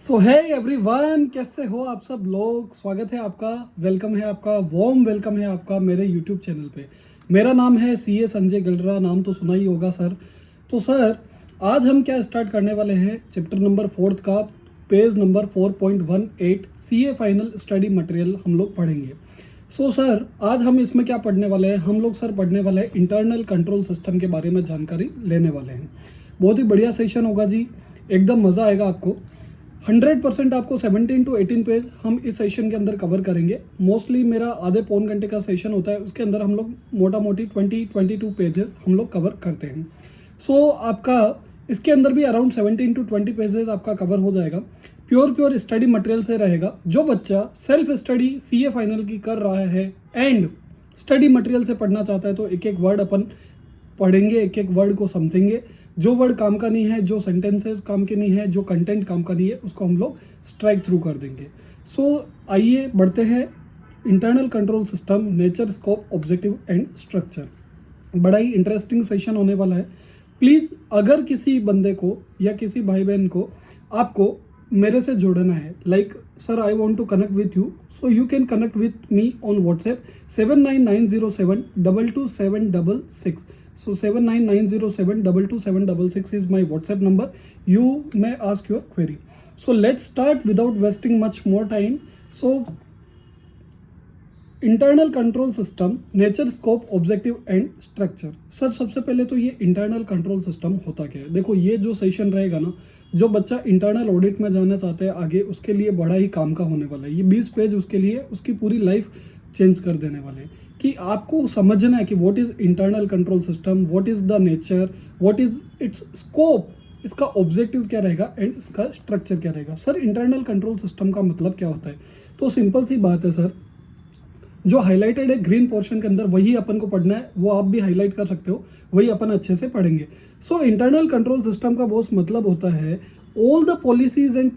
सो है एवरीवन, कैसे हो आप सब लोग। स्वागत है आपका, वेलकम है आपका, वार्म वेलकम है आपका मेरे यूट्यूब चैनल पे। मेरा नाम है सीए संजय गलरा, नाम तो सुना ही होगा सर। तो सर, आज हम क्या स्टार्ट करने वाले हैं, चैप्टर नंबर 4 का page number 4.18 CA final study material हम लोग पढ़ेंगे। सो सर, आज हम इसमें क्या पढ़ने वाले हैं, हम लोग सर पढ़ने वाले हैं इंटरनल कंट्रोल सिस्टम के बारे में जानकारी लेने वाले हैं। बहुत ही बढ़िया सेशन होगा जी, एकदम मज़ा आएगा आपको। 100% आपको 17 to 18 पेज हम इस सेशन के अंदर कवर करेंगे। मोस्टली मेरा आधे पौन घंटे का सेशन होता है, उसके अंदर हम लोग मोटा मोटी 22 पेजेस हम लोग कवर करते हैं। सो आपका इसके अंदर भी अराउंड 17 to 20 पेजेस आपका कवर हो जाएगा। प्योर स्टडी मटेरियल से रहेगा। जो बच्चा सेल्फ स्टडी सीए फाइनल की कर रहा है एंड स्टडी मटेरियल से पढ़ना चाहता है, तो एक एक वर्ड अपन पढ़ेंगे, एक एक वर्ड को समझेंगे। जो वर्ड काम का नहीं है, जो सेंटेंसेस काम के नहीं है, जो कंटेंट काम का नहीं है, उसको हम लोग स्ट्राइक थ्रू कर देंगे। सो आइए बढ़ते हैं। Internal control system, nature, scope, objective and structure. बड़ा ही इंटरेस्टिंग सेशन होने वाला है। प्लीज़ अगर किसी बंदे को या किसी भाई बहन को आपको मेरे से जोड़ना है, like sir I want to connect with you, so you can connect with me on WhatsApp 79907227766। So 79907227766 is my WhatsApp number. You may ask your query. So let's start without wasting much more time. So internal control system, nature, scope, objective and structure. Sir सबसे पहले तो ये internal control system होता क्या है। देखो, ये जो सेशन रहेगा ना, जो बच्चा इंटरनल ऑडिट में जाना चाहता है आगे, उसके लिए बड़ा ही काम का होने वाला है। ये 20 पेज उसके लिए उसकी पूरी लाइफ चेंज कर देने वाले हैं। कि आपको समझना है कि what is internal control system, what is the nature, what is it's scope, इसका ऑब्जेक्टिव क्या रहेगा एंड इसका स्ट्रक्चर क्या रहेगा। सर इंटरनल कंट्रोल सिस्टम का मतलब क्या होता है। तो सिंपल सी बात है सर, जो हाईलाइटेड है ग्रीन पोर्शन के अंदर वही अपन को पढ़ना है। वो आप भी हाईलाइट कर सकते हो, वही अपन अच्छे से पढ़ेंगे। सो इंटरनल कंट्रोल सिस्टम का बहुत मतलब होता है all the policies and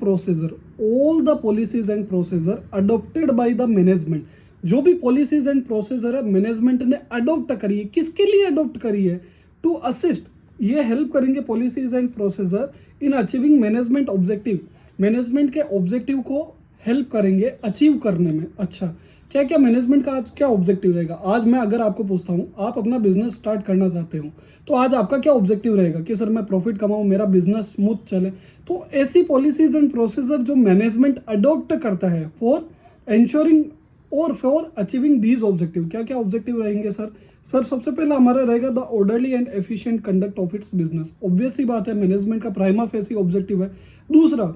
procedure adopted by the management. जो भी पॉलिसीज एंड प्रोसीजर है, मैनेजमेंट ने अडोप्ट करी है। किसके लिए अडोप्ट करी है? टू असिस्ट, ये हेल्प करेंगे policies and procedure in achieving management objective. Management के ऑब्जेक्टिव को हेल्प करेंगे अचीव करने में। अच्छा, क्या क्या मैनेजमेंट का आज क्या ऑब्जेक्टिव रहेगा। आज मैं अगर आपको पूछता हूँ, आप अपना बिजनेस स्टार्ट करना चाहते हो, तो आज आपका क्या ऑब्जेक्टिव रहेगा कि सर मैं प्रॉफिट कमाऊँ, मेरा बिजनेस स्मूथ चले। तो ऐसी पॉलिसीज एंड प्रोसीजर जो मैनेजमेंट अडोप्ट करता है फॉर एंश्योरिंग और फॉर अचीविंग दीज ऑब्जेक्टिव। क्या क्या ऑब्जेक्टिव रहेंगे सर? सर सबसे पहला हमारा रहेगा the orderly and efficient conduct of its business. Obvious सी बात है, मैनेजमेंट का प्राइमा फेसी ऑब्जेक्टिव है। दूसरा,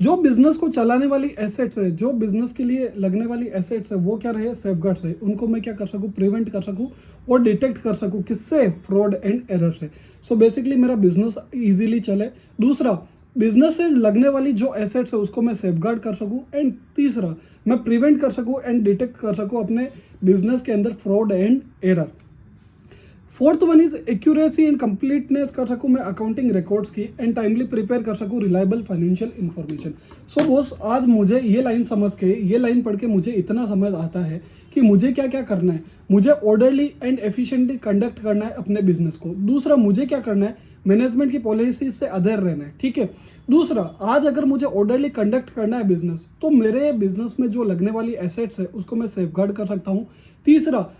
जो बिजनेस को चलाने वाली एसेट्स है, जो बिजनेस के लिए लगने वाली एसेट्स है, वो क्या रहे? सेफगार्ड्स रहे। उनको मैं क्या कर सकूँ? प्रिवेंट कर सकूँ और डिटेक्ट कर सकूँ। किससे? फ्रॉड एंड एरर से। सो बेसिकली मेरा बिजनेस इजीली चले। दूसरा, बिजनेस से लगने वाली जो एसेट्स है उसको मैं सेफगार्ड कर सकूँ। एंड तीसरा, मैं प्रिवेंट कर सकूँ एंड डिटेक्ट कर सकूँ अपने बिजनेस के अंदर fraud and error. Fourth one is accuracy and completeness कर सकूँ मैं अकाउंटिंग रिकॉर्ड्स की, एंड टाइमली प्रिपेयर कर सकूँ reliable financial information. So boss, आज मुझे ये लाइन समझ के, ये लाइन पढ़ के मुझे इतना समझ आता है कि मुझे क्या क्या करना है। मुझे ऑर्डरली एंड एफिशिएंटली कंडक्ट करना है अपने बिजनेस को। दूसरा, मुझे क्या करना है? मैनेजमेंट की पॉलिसी से अधेर रहना है। ठीक है। दूसरा, आज अगर मुझे ऑर्डरली कंडक्ट करना है बिजनेस, तो मेरे बिजनेस में जो लगने वाली एसेट्स है उसको मैं सेफगार्ड कर सकता हूँ। तीसरा,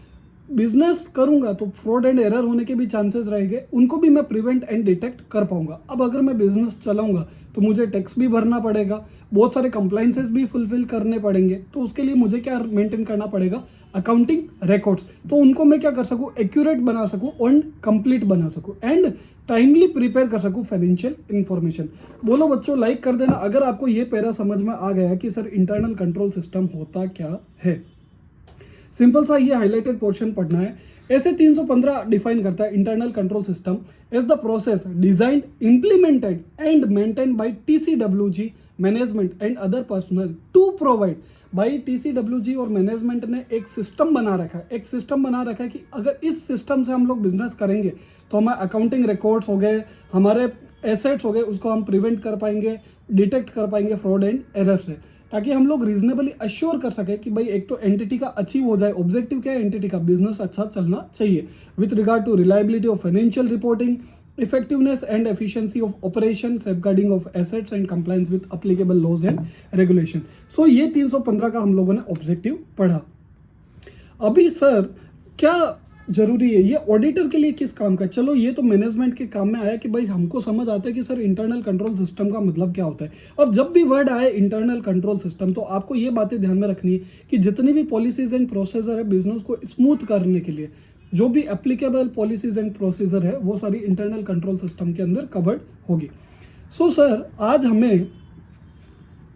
बिजनेस करूंगा तो फ्रॉड एंड एरर होने के भी चांसेस रहेंगे, उनको भी मैं प्रिवेंट एंड डिटेक्ट कर पाऊंगा। अब अगर मैं बिजनेस चलाऊंगा तो मुझे टैक्स भी भरना पड़ेगा, बहुत सारे कंप्लाइंसेस भी फुलफिल करने पड़ेंगे। तो उसके लिए मुझे क्या मेंटेन करना पड़ेगा? Accounting records. तो उनको मैं क्या कर सकूँ? एक्यूरेट बना सकूँ एंड कंप्लीट बना सकूँ एंड टाइमली प्रिपेयर कर सकूँ फाइनेंशियल इन्फॉर्मेशन। बोलो बच्चों, लाइक कर देना अगर आपको ये पैरा समझ में आ गया कि सर इंटरनल कंट्रोल सिस्टम होता क्या है। सिंपल सा ये हाईलाइटेड पोर्शन पढ़ना है। ऐसे 315 डिफाइन करता है internal control system as the process designed, implemented and maintain by TCWG management and other personal to provide. भाई टीसीडब्ल्यूजी और मैनेजमेंट ने एक सिस्टम बना रखा है, एक सिस्टम बना रखा है कि अगर इस सिस्टम से हम लोग बिजनेस करेंगे तो हमारे अकाउंटिंग रिकॉर्ड्स हो गए, हमारे एसेट्स हो गए, उसको हम प्रिवेंट कर पाएंगे, डिटेक्ट कर पाएंगे फ्रॉड एंड एरर से, ताकि हम लोग रीजनेबली अश्योर कर सके कि भाई एक तो एंटिटी का अचीव हो जाए। ऑब्जेक्टिव क्या है एंटिटी का? बिजनेस अच्छा चलना चाहिए with regard to reliability of financial reporting, effectiveness and efficiency of operation, safeguarding of assets and compliance with applicable laws and regulation. So ये 315 का हम लोगों ने ऑब्जेक्टिव पढ़ा। अभी सर क्या जरूरी है ये ऑडिटर के लिए किस काम का? चलो ये तो मैनेजमेंट के काम में आया कि भाई हमको समझ आता है कि सर इंटरनल कंट्रोल सिस्टम का मतलब क्या होता है। और जब भी वर्ड आए इंटरनल कंट्रोल सिस्टम तो आपको ये बातें ध्यान में रखनी है कि जितनी भी पॉलिसीज एंड प्रोसीजर है बिजनेस को स्मूथ करने के लिए, जो भी एप्लीकेबल पॉलिसीज एंड प्रोसीजर है वो सारी इंटरनल कंट्रोल सिस्टम के अंदर कवर्ड होगी। सो सर आज हमें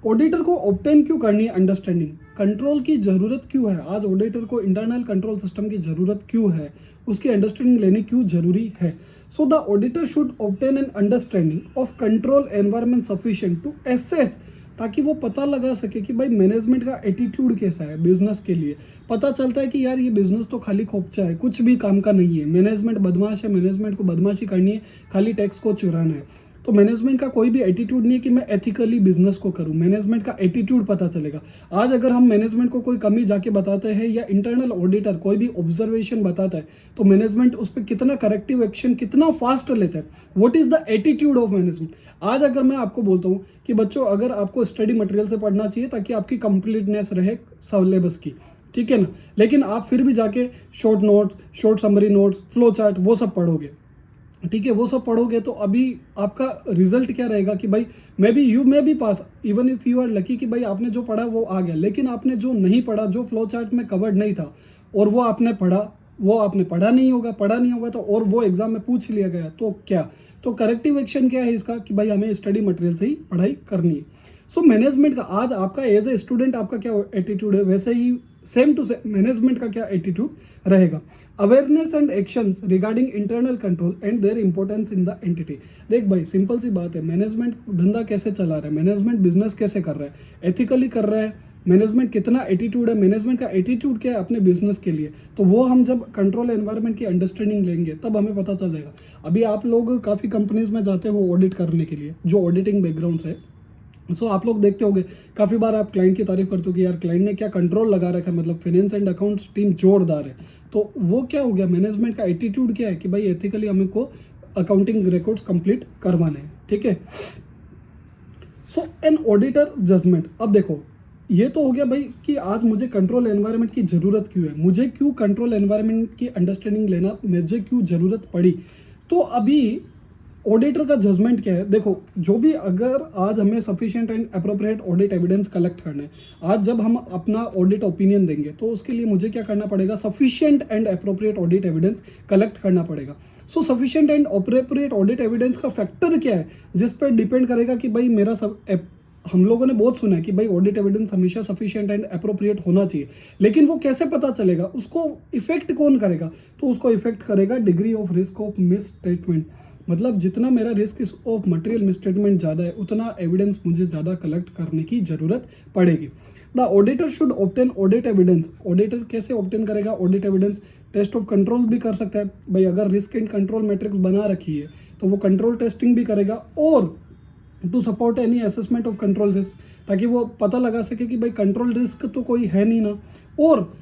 ऑडिटर को ऑब्टेन क्यों करनी है अंडरस्टैंडिंग, कंट्रोल की जरूरत क्यों है, आज ऑडिटर को इंटरनल कंट्रोल सिस्टम की जरूरत क्यों है, उसकी अंडरस्टैंडिंग लेनी क्यों जरूरी है। So the auditor should obtain an understanding of control environment sufficient to assess, ताकि वो पता लगा सके कि भाई मैनेजमेंट का एटीट्यूड कैसा है बिजनेस के लिए। पता चलता है कि यार ये बिजनेस तो खाली खोपचा है, कुछ भी काम का नहीं है, मैनेजमेंट बदमाश है, मैनेजमेंट को बदमाशी करनी है, खाली टैक्स को चुराना है। तो मैनेजमेंट का कोई भी एटीट्यूड नहीं है कि मैं एथिकली बिजनेस को करूं, मैनेजमेंट का एटीट्यूड पता चलेगा। आज अगर हम मैनेजमेंट को कोई कमी जाके बताते हैं या इंटरनल ऑडिटर कोई भी ऑब्जर्वेशन बताता है तो मैनेजमेंट उस पर कितना करेक्टिव एक्शन कितना फास्ट लेता है। What is the attitude of management. आज अगर मैं आपको बोलता हूँ कि बच्चों अगर आपको स्टडी मटेरियल से पढ़ना चाहिए ताकि आपकी कंप्लीटनेस रहे सिलेबस की, ठीक है ना, लेकिन आप फिर भी जाके short notes, short summary notes, flow chart वो सब पढ़ोगे, ठीक है, वो सब पढ़ोगे तो अभी आपका रिजल्ट क्या रहेगा कि भाई you may be pass even if you are lucky कि भाई आपने जो पढ़ा वो आ गया, लेकिन आपने जो नहीं पढ़ा, जो फ्लो चार्ट में कवर्ड नहीं था और वो आपने पढ़ा नहीं होगा तो और वो एग्जाम में पूछ लिया गया तो क्या, तो करेक्टिव एक्शन क्या है इसका कि भाई हमें स्टडी मटेरियल से ही पढ़ाई करनी है। सो मैनेजमेंट का आज आपका एज ए स्टूडेंट आपका क्या एटीट्यूड है, वैसे ही सेम टू सेम मैनेजमेंट का क्या एटीट्यूड रहेगा। Awareness and actions regarding internal control and their importance in the entity. देख भाई सिंपल सी बात है, मैनेजमेंट धंधा कैसे चला रहा है, मैनेजमेंट बिजनेस कैसे कर रहा है, एथिकली कर रहा है, मैनेजमेंट कितना एटीट्यूड है, मैनेजमेंट का एटीट्यूड क्या है अपने बिजनेस के लिए, तो वो हम जब कंट्रोल एनवायरनमेंट की अंडरस्टैंडिंग लेंगे तब हमें पता चल जाएगा। अभी आप लोग काफ़ी कंपनीज में जाते हो ऑडिट करने के लिए, जो ऑडिटिंग बैकग्राउंड है, सो आप लोग देखते होंगे काफ़ी बार आप क्लाइंट की तारीफ करते हो कि यार क्लाइंट ने क्या कंट्रोल लगा रखा है, मतलब फाइनेंस एंड अकाउंट्स टीम जोरदार है। तो वो क्या हो गया, मैनेजमेंट का एटीट्यूड क्या है कि भाई एथिकली हमें को अकाउंटिंग रिकॉर्ड्स कंप्लीट करवाने हैं, ठीक है। सो एन ऑडिटर जजमेंट। अब देखो ये तो हो गया भाई कि आज मुझे कंट्रोल एनवायरनमेंट की ज़रूरत क्यों है, मुझे क्यों कंट्रोल एनवायरनमेंट की अंडरस्टैंडिंग लेना, मुझे क्यों ज़रूरत पड़ी। तो अभी ऑडिटर का जजमेंट क्या है, देखो जो भी अगर आज हमें sufficient and appropriate audit evidence collect करना है, आज जब हम अपना ऑडिट ओपिनियन देंगे तो उसके लिए मुझे क्या करना पड़ेगा, sufficient and appropriate audit evidence collect करना पड़ेगा। So sufficient and appropriate audit evidence का फैक्टर क्या है जिस पर डिपेंड करेगा कि भाई मेरा सब हम लोगों ने बहुत सुना है कि भाई ऑडिट एविडेंस हमेशा सफिशिएंट एंड अप्रोप्रिएट होना चाहिए, लेकिन वो कैसे पता चलेगा, उसको इफेक्ट कौन करेगा, तो उसको इफेक्ट करेगा degree of risk of miss statement. मतलब जितना मेरा रिस्क ऑफ मटेरियल मिसस्टेटमेंट ज़्यादा है उतना एविडेंस मुझे ज़्यादा कलेक्ट करने की ज़रूरत पड़ेगी। The auditor should obtain audit evidence. Auditor कैसे ऑब्टेन करेगा audit evidence, test of control भी कर सकता है भाई, अगर रिस्क एंड कंट्रोल मैट्रिक्स बना रखी है तो वो कंट्रोल टेस्टिंग भी करेगा, और to support any assessment of control risk, ताकि वो पता लगा सके कि भाई कंट्रोल रिस्क तो कोई है नहीं ना, और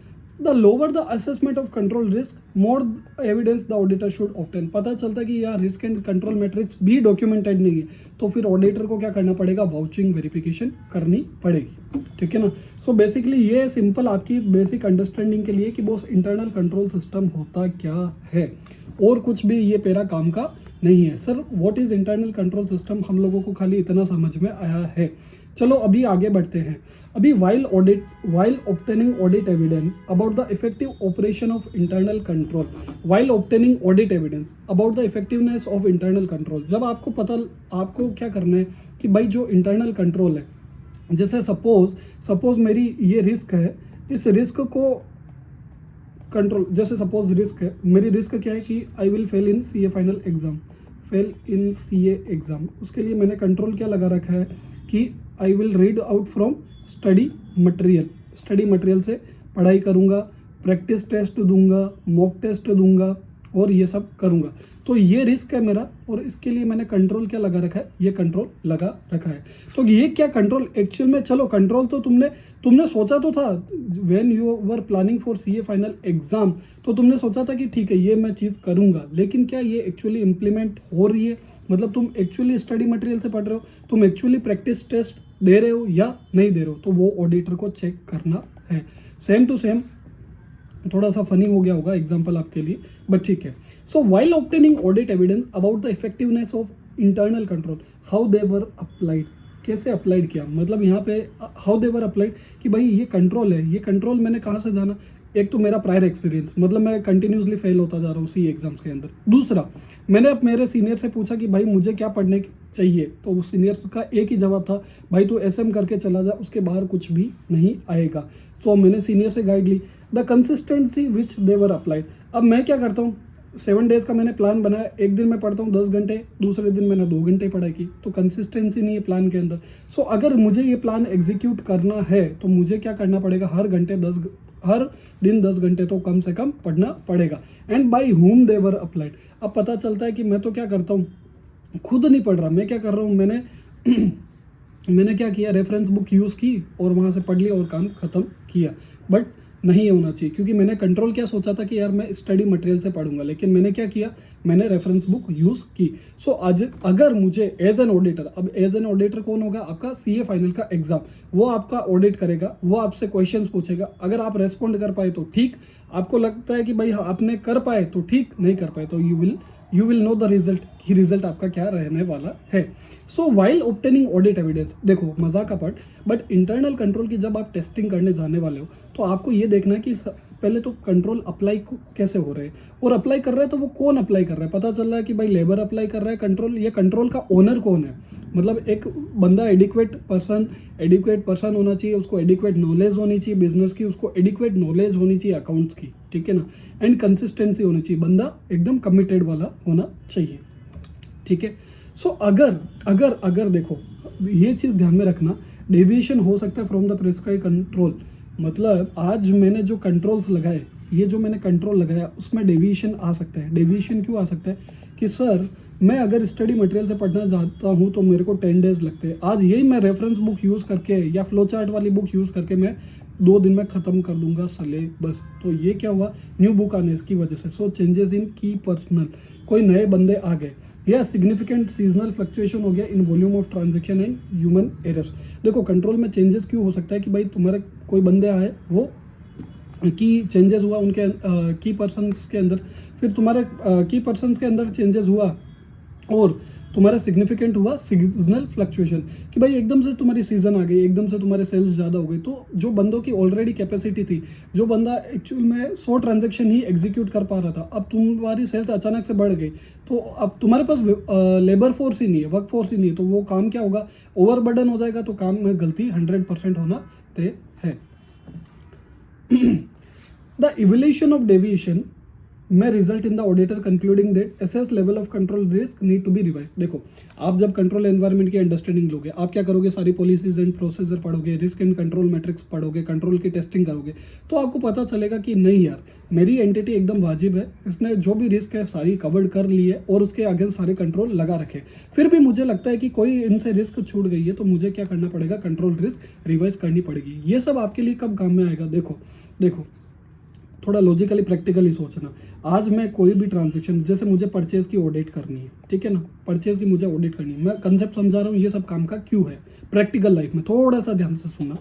the lower the assessment of control risk more evidence the auditor should obtain. पता चलता है कि यार रिस्क एंड कंट्रोल मैट्रिक्स भी डॉक्यूमेंटेड नहीं है तो फिर ऑडिटर को क्या करना पड़ेगा, वाउचिंग वेरिफिकेशन करनी पड़ेगी, ठीक है ना। सो बेसिकली ये सिंपल आपकी बेसिक अंडरस्टैंडिंग के लिए कि बॉस इंटरनल कंट्रोल सिस्टम होता क्या है, और कुछ भी ये पेरा काम का नहीं है। Sir what is internal control system, हम लोगों को खाली इतना समझ में आया है। चलो अभी आगे बढ़ते हैं। अभी while obtaining audit evidence about the effective operation of internal control, while obtaining audit evidence about the effectiveness of internal control, जब आपको क्या करना है कि भाई जो इंटरनल कंट्रोल है, जैसे सपोज मेरी ये रिस्क है, इस रिस्क को कंट्रोल, जैसे सपोज रिस्क है, मेरी रिस्क क्या है कि I will fail in CA final exam, उसके लिए मैंने कंट्रोल क्या लगा रखा है कि I will read out from study material से पढ़ाई करूँगा, प्रैक्टिस टेस्ट दूंगा, मॉक टेस्ट दूंगा, और ये सब करूँगा। तो ये रिस्क है मेरा और इसके लिए मैंने कंट्रोल क्या लगा रखा है, ये कंट्रोल लगा रखा है। तो ये क्या कंट्रोल एक्चुअल में, चलो कंट्रोल तो तुमने सोचा तो था when you were planning for CA final exam, तो तुमने सोचा था कि ठीक है ये मैं चीज़ करूँगा, लेकिन क्या ये एक्चुअली इम्प्लीमेंट हो रही है? मतलब तुम एक्चुअली स्टडी मटेरियल से पढ़ रहे हो, तुम एक्चुअली प्रैक्टिस टेस्ट दे रहे हो या नहीं दे रहे हो, तो वो ऑडिटर को चेक करना है। सेम टू सेम, थोड़ा सा फनी हो गया होगा एग्जाम्पल आपके लिए, बट ठीक है। So while obtaining audit evidence about the effectiveness of internal control, how they were applied, कैसे अप्लाइड किया, मतलब यहाँ पे हाउ दे वर अप्लाइड कि भाई ये कंट्रोल है, ये कंट्रोल मैंने कहाँ से जाना? एक तो मेरा प्रायर एक्सपीरियंस, मतलब मैं कंटिन्यूसली फेल होता जा रहा हूँ सी एग्जाम्स के अंदर। दूसरा, मैंने अब मेरे सीनियर से पूछा कि भाई मुझे क्या पढ़ने चाहिए, तो उस सीनियर का एक ही जवाब था, भाई तू एसएम करके चला जा, उसके बाहर कुछ भी नहीं आएगा। तो मैंने सीनियर से गाइड ली। The consistency which they were applied, अब मैं क्या करता हूँ, 7 डेज़ का मैंने प्लान बनाया, एक दिन मैं पढ़ता हूँ 10 घंटे, दूसरे दिन मैंने 2 घंटे पढ़ाई की, तो कंसिस्टेंसी नहीं है प्लान के अंदर। सो अगर मुझे ये प्लान एग्जीक्यूट करना है तो मुझे क्या करना पड़ेगा, हर दिन 10 घंटे तो कम से कम पढ़ना पड़ेगा। एंड बाई हुम दे वर अप्लाइड, अब पता चलता है कि मैं तो क्या करता हूँ, खुद नहीं पढ़ रहा, मैं क्या कर रहा हूँ, मैंने क्या किया, रेफरेंस बुक यूज़ की और वहाँ से पढ़ लिया और काम ख़त्म किया। बट नहीं होना चाहिए, क्योंकि मैंने कंट्रोल क्या सोचा था कि यार मैं स्टडी मटेरियल से पढ़ूंगा, लेकिन मैंने क्या किया, मैंने रेफरेंस बुक यूज़ की। सो आज अगर मुझे एज एन ऑडिटर, अब एज एन ऑडिटर कौन होगा, आपका सीए फाइनल का एग्जाम, वो आपका ऑडिट करेगा, वो आपसे क्वेश्चंस पूछेगा, अगर आप रेस्पॉन्ड कर पाए तो ठीक, आपको लगता है कि भाई आपने कर पाए तो ठीक, नहीं कर पाए तो you will know the result, कि रिजल्ट आपका क्या रहने वाला है। So while obtaining audit evidence, देखो मजा का पार्ट, बट इंटरनल कंट्रोल की जब आप टेस्टिंग करने जाने वाले हो तो आपको ये देखना है कि पहले तो कंट्रोल अप्लाई कैसे हो रहे हैं, और अप्लाई कर रहा है तो वो कौन अप्लाई कर रहा है। पता चल रहा है कि भाई लेबर अप्लाई कर रहा है कंट्रोल, ये कंट्रोल का ओनर कौन है, मतलब एक बंदा एडिक्वेट पर्सन होना चाहिए, उसको एडिक्वेट नॉलेज होनी चाहिए बिजनेस की, उसको एडिक्वेट नॉलेज होनी चाहिए अकाउंट्स की, ठीक है ना, एंड कंसिस्टेंसी होनी चाहिए, बंदा एकदम कमिटेड वाला होना चाहिए, ठीक है। सो अगर देखो ये चीज़ ध्यान में रखना, डेविएशन हो सकता है फ्रॉम द प्रिस्क्राइब कंट्रोल, मतलब आज मैंने जो कंट्रोल्स लगाए, ये जो मैंने कंट्रोल लगाया उसमें डेविएशन आ सकता है। डेविएशन क्यों आ सकता है कि सर मैं अगर स्टडी मटेरियल से पढ़ना चाहता हूँ तो मेरे को 10 डेज लगते हैं, आज यही मैं रेफरेंस बुक यूज़ करके या फ्लो चार्ट वाली बुक यूज़ करके मैं 2 दिन में ख़त्म कर दूंगा सिलेबस। तो ये क्या हुआ, न्यू बुक आने की वजह से। सो चेंजेस इन की पर्सनल, कोई नए बंदे आ गए, या सिग्निफिकेंट सीजनल फ्लक्चुएशन हो गया in volume of transaction and human errors. देखो कंट्रोल में चेंजेस क्यों हो सकता है कि भाई तुम्हारे कोई बंदे आए, वो की चेंजेस हुआ उनके की पर्सन्स के अंदर, फिर तुम्हारे की पर्सन्स के अंदर चेंजेस हुआ और तुम्हारा सिग्निफिकेंट हुआ सीजनल फ्लक्चुएशन, कि भाई एकदम से तुम्हारी सीजन आ गई, एकदम से तुम्हारे सेल्स ज़्यादा हो गई, तो जो बंदों की ऑलरेडी कैपेसिटी थी, जो बंदा एक्चुअल में 100 ट्रांजेक्शन ही एग्जीक्यूट कर पा रहा था, अब तुम्हारी सेल्स अचानक से बढ़ गई, तो अब तुम्हारे पास लेबर फोर्स ही नहीं है, वर्क फोर्स ही नहीं है, तो वो काम क्या होगा, ओवरबर्डन हो जाएगा, तो काम में गलती 100% होना तय है। The evolution of deviation may result in the auditor concluding that assessed level of control risk need to be revised। देखो आप जब कंट्रोल एनवायरनमेंट की अंडरस्टैंडिंग लोगे, आप क्या करोगे, सारी पॉलिसीज एंड प्रोसीजर पढ़ोगे, रिस्क एंड कंट्रोल मैट्रिक्स पढ़ोगे, कंट्रोल की टेस्टिंग करोगे, तो आपको पता चलेगा कि नहीं यार मेरी एंटिटी एकदम वाजिब है, इसने जो भी रिस्क है सारी कवर्ड कर ली है और उसके अगेंस्ट सारे कंट्रोल लगा रखे, फिर भी मुझे लगता है कि कोई इनसे रिस्क छूट गई है, तो मुझे क्या करना पड़ेगा, कंट्रोल रिस्क रिवाइज करनी पड़ेगी। ये सब आपके लिए कब काम में आएगा, देखो थोड़ा लॉजिकली प्रैक्टिकली सोचना। आज मैं कोई भी ट्रांजेक्शन, जैसे मुझे परचेज की ऑडिट करनी है, ठीक है ना, परचेज की मुझे ऑडिट करनी है, मैं कंसेप्ट समझा रहा हूँ ये सब काम का क्यों है, प्रैक्टिकल लाइफ में थोड़ा सा ध्यान से सुनना।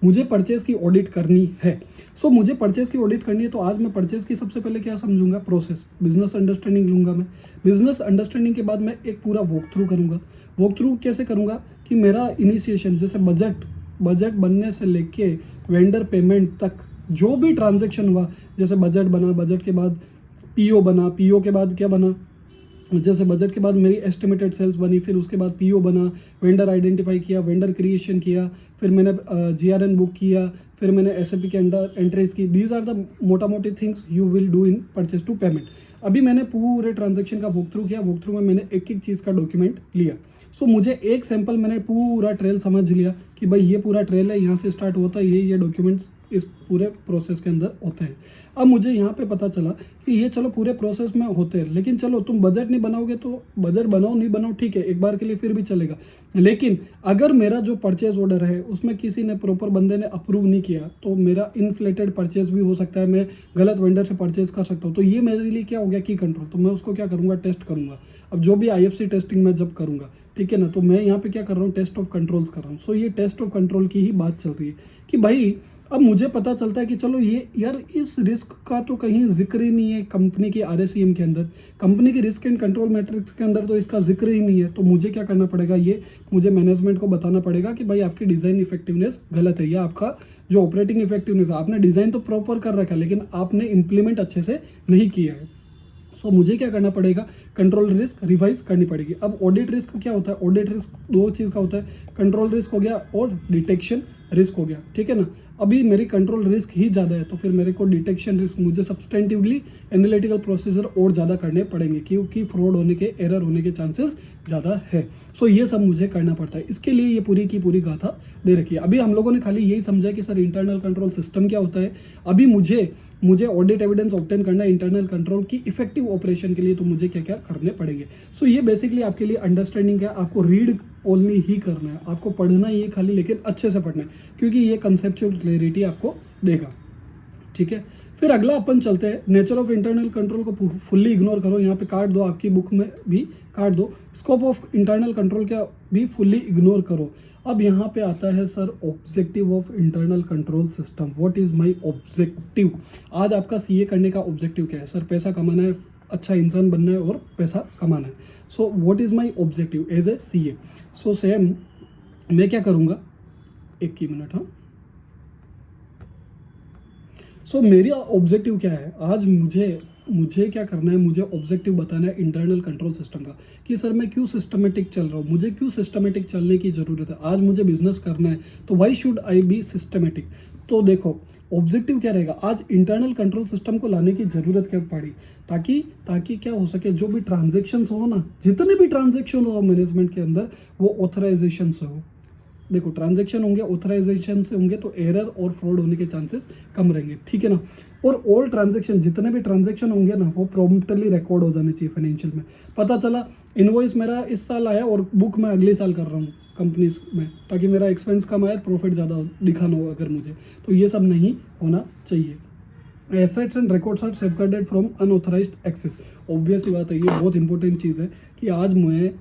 मुझे परचेज की ऑडिट करनी है, सो मुझे परचेज की ऑडिट करनी है, तो आज मैं परचेज की सबसे पहले क्या समझूंगा, प्रोसेस, बिजनेस अंडरस्टैंडिंग लूंगा मैं। बिजनेस अंडरस्टैंडिंग के बाद मैं एक पूरा वॉक थ्रू करूंगा। वॉक थ्रू कैसे करूंगा कि मेरा इनिशिएशन, जैसे बजट बनने से लेके वेंडर पेमेंट तक जो भी ट्रांजैक्शन हुआ, जैसे बजट बना, बजट के बाद पीओ बना, पीओ के बाद क्या बना, जैसे बजट के बाद मेरी एस्टिमेटेड सेल्स बनी, फिर उसके बाद पीओ बना, वेंडर आइडेंटिफाई किया, वेंडर क्रिएशन किया, फिर मैंने जीआरएन बुक किया, फिर मैंने एसएपी के अंडर एंट्रीज की। दीज आर द मोटा मोटी things you will do in purchase to payment. अभी मैंने पूरे ट्रांजेक्शन का वॉक थ्रू किया, वॉक थ्रू में मैंने एक एक चीज़ का डॉक्यूमेंट लिया। सो मुझे एक सैंपल, मैंने पूरा ट्रेल समझ लिया कि भाई ये पूरा ट्रेल है, यहाँ से स्टार्ट होता है, ये डॉक्यूमेंट्स इस पूरे प्रोसेस के अंदर होते हैं। अब मुझे यहाँ पे पता चला कि ये चलो पूरे प्रोसेस में होते हैं, लेकिन चलो तुम बजट नहीं बनाओगे तो बजट बनाओ नहीं बनाओ ठीक है, एक बार के लिए फिर भी चलेगा। लेकिन अगर मेरा जो परचेज ऑर्डर है उसमें किसी ने प्रॉपर बंदे ने अप्रूव नहीं किया तो मेरा इनफ्लेटेड परचेज भी हो सकता है, मैं गलत वेंडर से परचेज कर सकता हूँ। तो ये मेरे लिए क्या हो गया की कंट्रोल। तो मैं उसको क्या करूँगा, टेस्ट करूँगा। अब जो भी IFC टेस्टिंग मैं जब करूँगा, ठीक है ना, तो मैं यहाँ पे क्या कर रहा हूँ, टेस्ट ऑफ कंट्रोल्स कर रहा हूँ। सो ये टेस्ट ऑफ कंट्रोल की ही बात चल रही है कि भाई अब मुझे पता चलता है कि चलो ये यार इस रिस्क का तो कहीं जिक्र ही नहीं है कंपनी की RACM के अंदर, कंपनी की रिस्क एंड कंट्रोल मैट्रिक्स के अंदर तो इसका जिक्र ही नहीं है। तो मुझे क्या करना पड़ेगा, ये मुझे मैनेजमेंट को बताना पड़ेगा कि भाई आपकी डिज़ाइन इफेक्टिवनेस गलत है, या आपका जो ऑपरेटिंग इफेक्टिवनेस है, आपने डिज़ाइन तो प्रॉपर कर रखा है लेकिन आपने इम्प्लीमेंट अच्छे से नहीं किया है। सो मुझे क्या करना पड़ेगा, कंट्रोल रिस्क रिवाइज करनी पड़ेगी। अब ऑडिट रिस्क क्या होता है, ऑडिट रिस्क दो चीज़ का होता है, कंट्रोल रिस्क हो गया और डिटेक्शन रिस्क हो गया, ठीक है ना। अभी मेरी कंट्रोल रिस्क ही ज़्यादा है तो फिर मेरे को डिटेक्शन रिस्क, मुझे सब्सटेंटिवली एनालिटिकल प्रोसीजर और ज़्यादा करने पड़ेंगे क्योंकि फ्रॉड होने के, एरर होने के चांसेस ज़्यादा है। सो ये सब मुझे करना पड़ता है, इसके लिए ये पूरी की पूरी गाथा दे रखी है। अभी हम लोगों ने खाली यही समझा कि सर इंटरनल कंट्रोल सिस्टम क्या होता है। अभी मुझे ऑडिट एविडेंस ऑब्टेन करना है इंटरनल कंट्रोल की इफेक्टिव ऑपरेशन के लिए, तो मुझे क्या क्या करने पड़ेंगे। सो ये बेसिकली आपके लिए अंडरस्टैंडिंग है, आपको रीड ओनली ही करना है, आपको पढ़ना ही है खाली, लेकिन अच्छे से पढ़ना है क्योंकि ये कंसेप्चुअल क्लैरिटी आपको देगा, ठीक है। फिर अगला अपन चलते हैं, नेचर ऑफ इंटरनल कंट्रोल को फुल्ली इग्नोर करो, यहाँ पे काट दो, आपकी बुक में भी काट दो। स्कोप ऑफ इंटरनल कंट्रोल का भी फुल्ली इग्नोर करो। अब यहाँ पे आता है sir objective of internal control system, what is my objective. आज आपका CA करने का ऑब्जेक्टिव क्या है, सर पैसा कमाना है, अच्छा इंसान बनना है और पैसा कमाना है। So what is my objective as a CA। So same मैं क्या करूँगा, एक ही मिनट, हाँ। सो मेरी ऑब्जेक्टिव क्या है, आज मुझे क्या करना है, मुझे ऑब्जेक्टिव बताना है इंटरनल कंट्रोल सिस्टम का कि सर मैं क्यों सिस्टमेटिक चल रहा हूँ, मुझे क्यों सिस्टमेटिक चलने की ज़रूरत है। आज मुझे बिजनेस करना है तो why should I be systematic. तो देखो ऑब्जेक्टिव क्या रहेगा, आज इंटरनल कंट्रोल सिस्टम को लाने की ज़रूरत क्या पड़ी, ताकि क्या हो सके, जो भी ट्रांजेक्शन्स हो ना, जितने भी ट्रांजेक्शन हो मैनेजमेंट के अंदर, वो ऑथराइजेशन से हो। देखो ट्रांजैक्शन होंगे, ऑथराइजेशन से होंगे तो एरर और फ्रॉड होने के चांसेस कम रहेंगे, ठीक है ना। और ऑल ट्रांजैक्शन, जितने भी ट्रांजैक्शन होंगे ना, वो प्रॉम्प्टली रिकॉर्ड हो जाने चाहिए फाइनेंशियल में। पता चला इनवॉइस मेरा इस साल आया और बुक मैं अगले साल कर रहा हूँ कंपनीज में, ताकि मेरा एक्सपेंस कम आया, प्रॉफिट ज़्यादा दिखाना हो अगर मुझे, तो ये सब नहीं होना चाहिए। Assets and records are safeguarded from unauthorised access. Obvious ही बात है, ये बहुत इंपॉर्टेंट चीज़ है कि आज मैं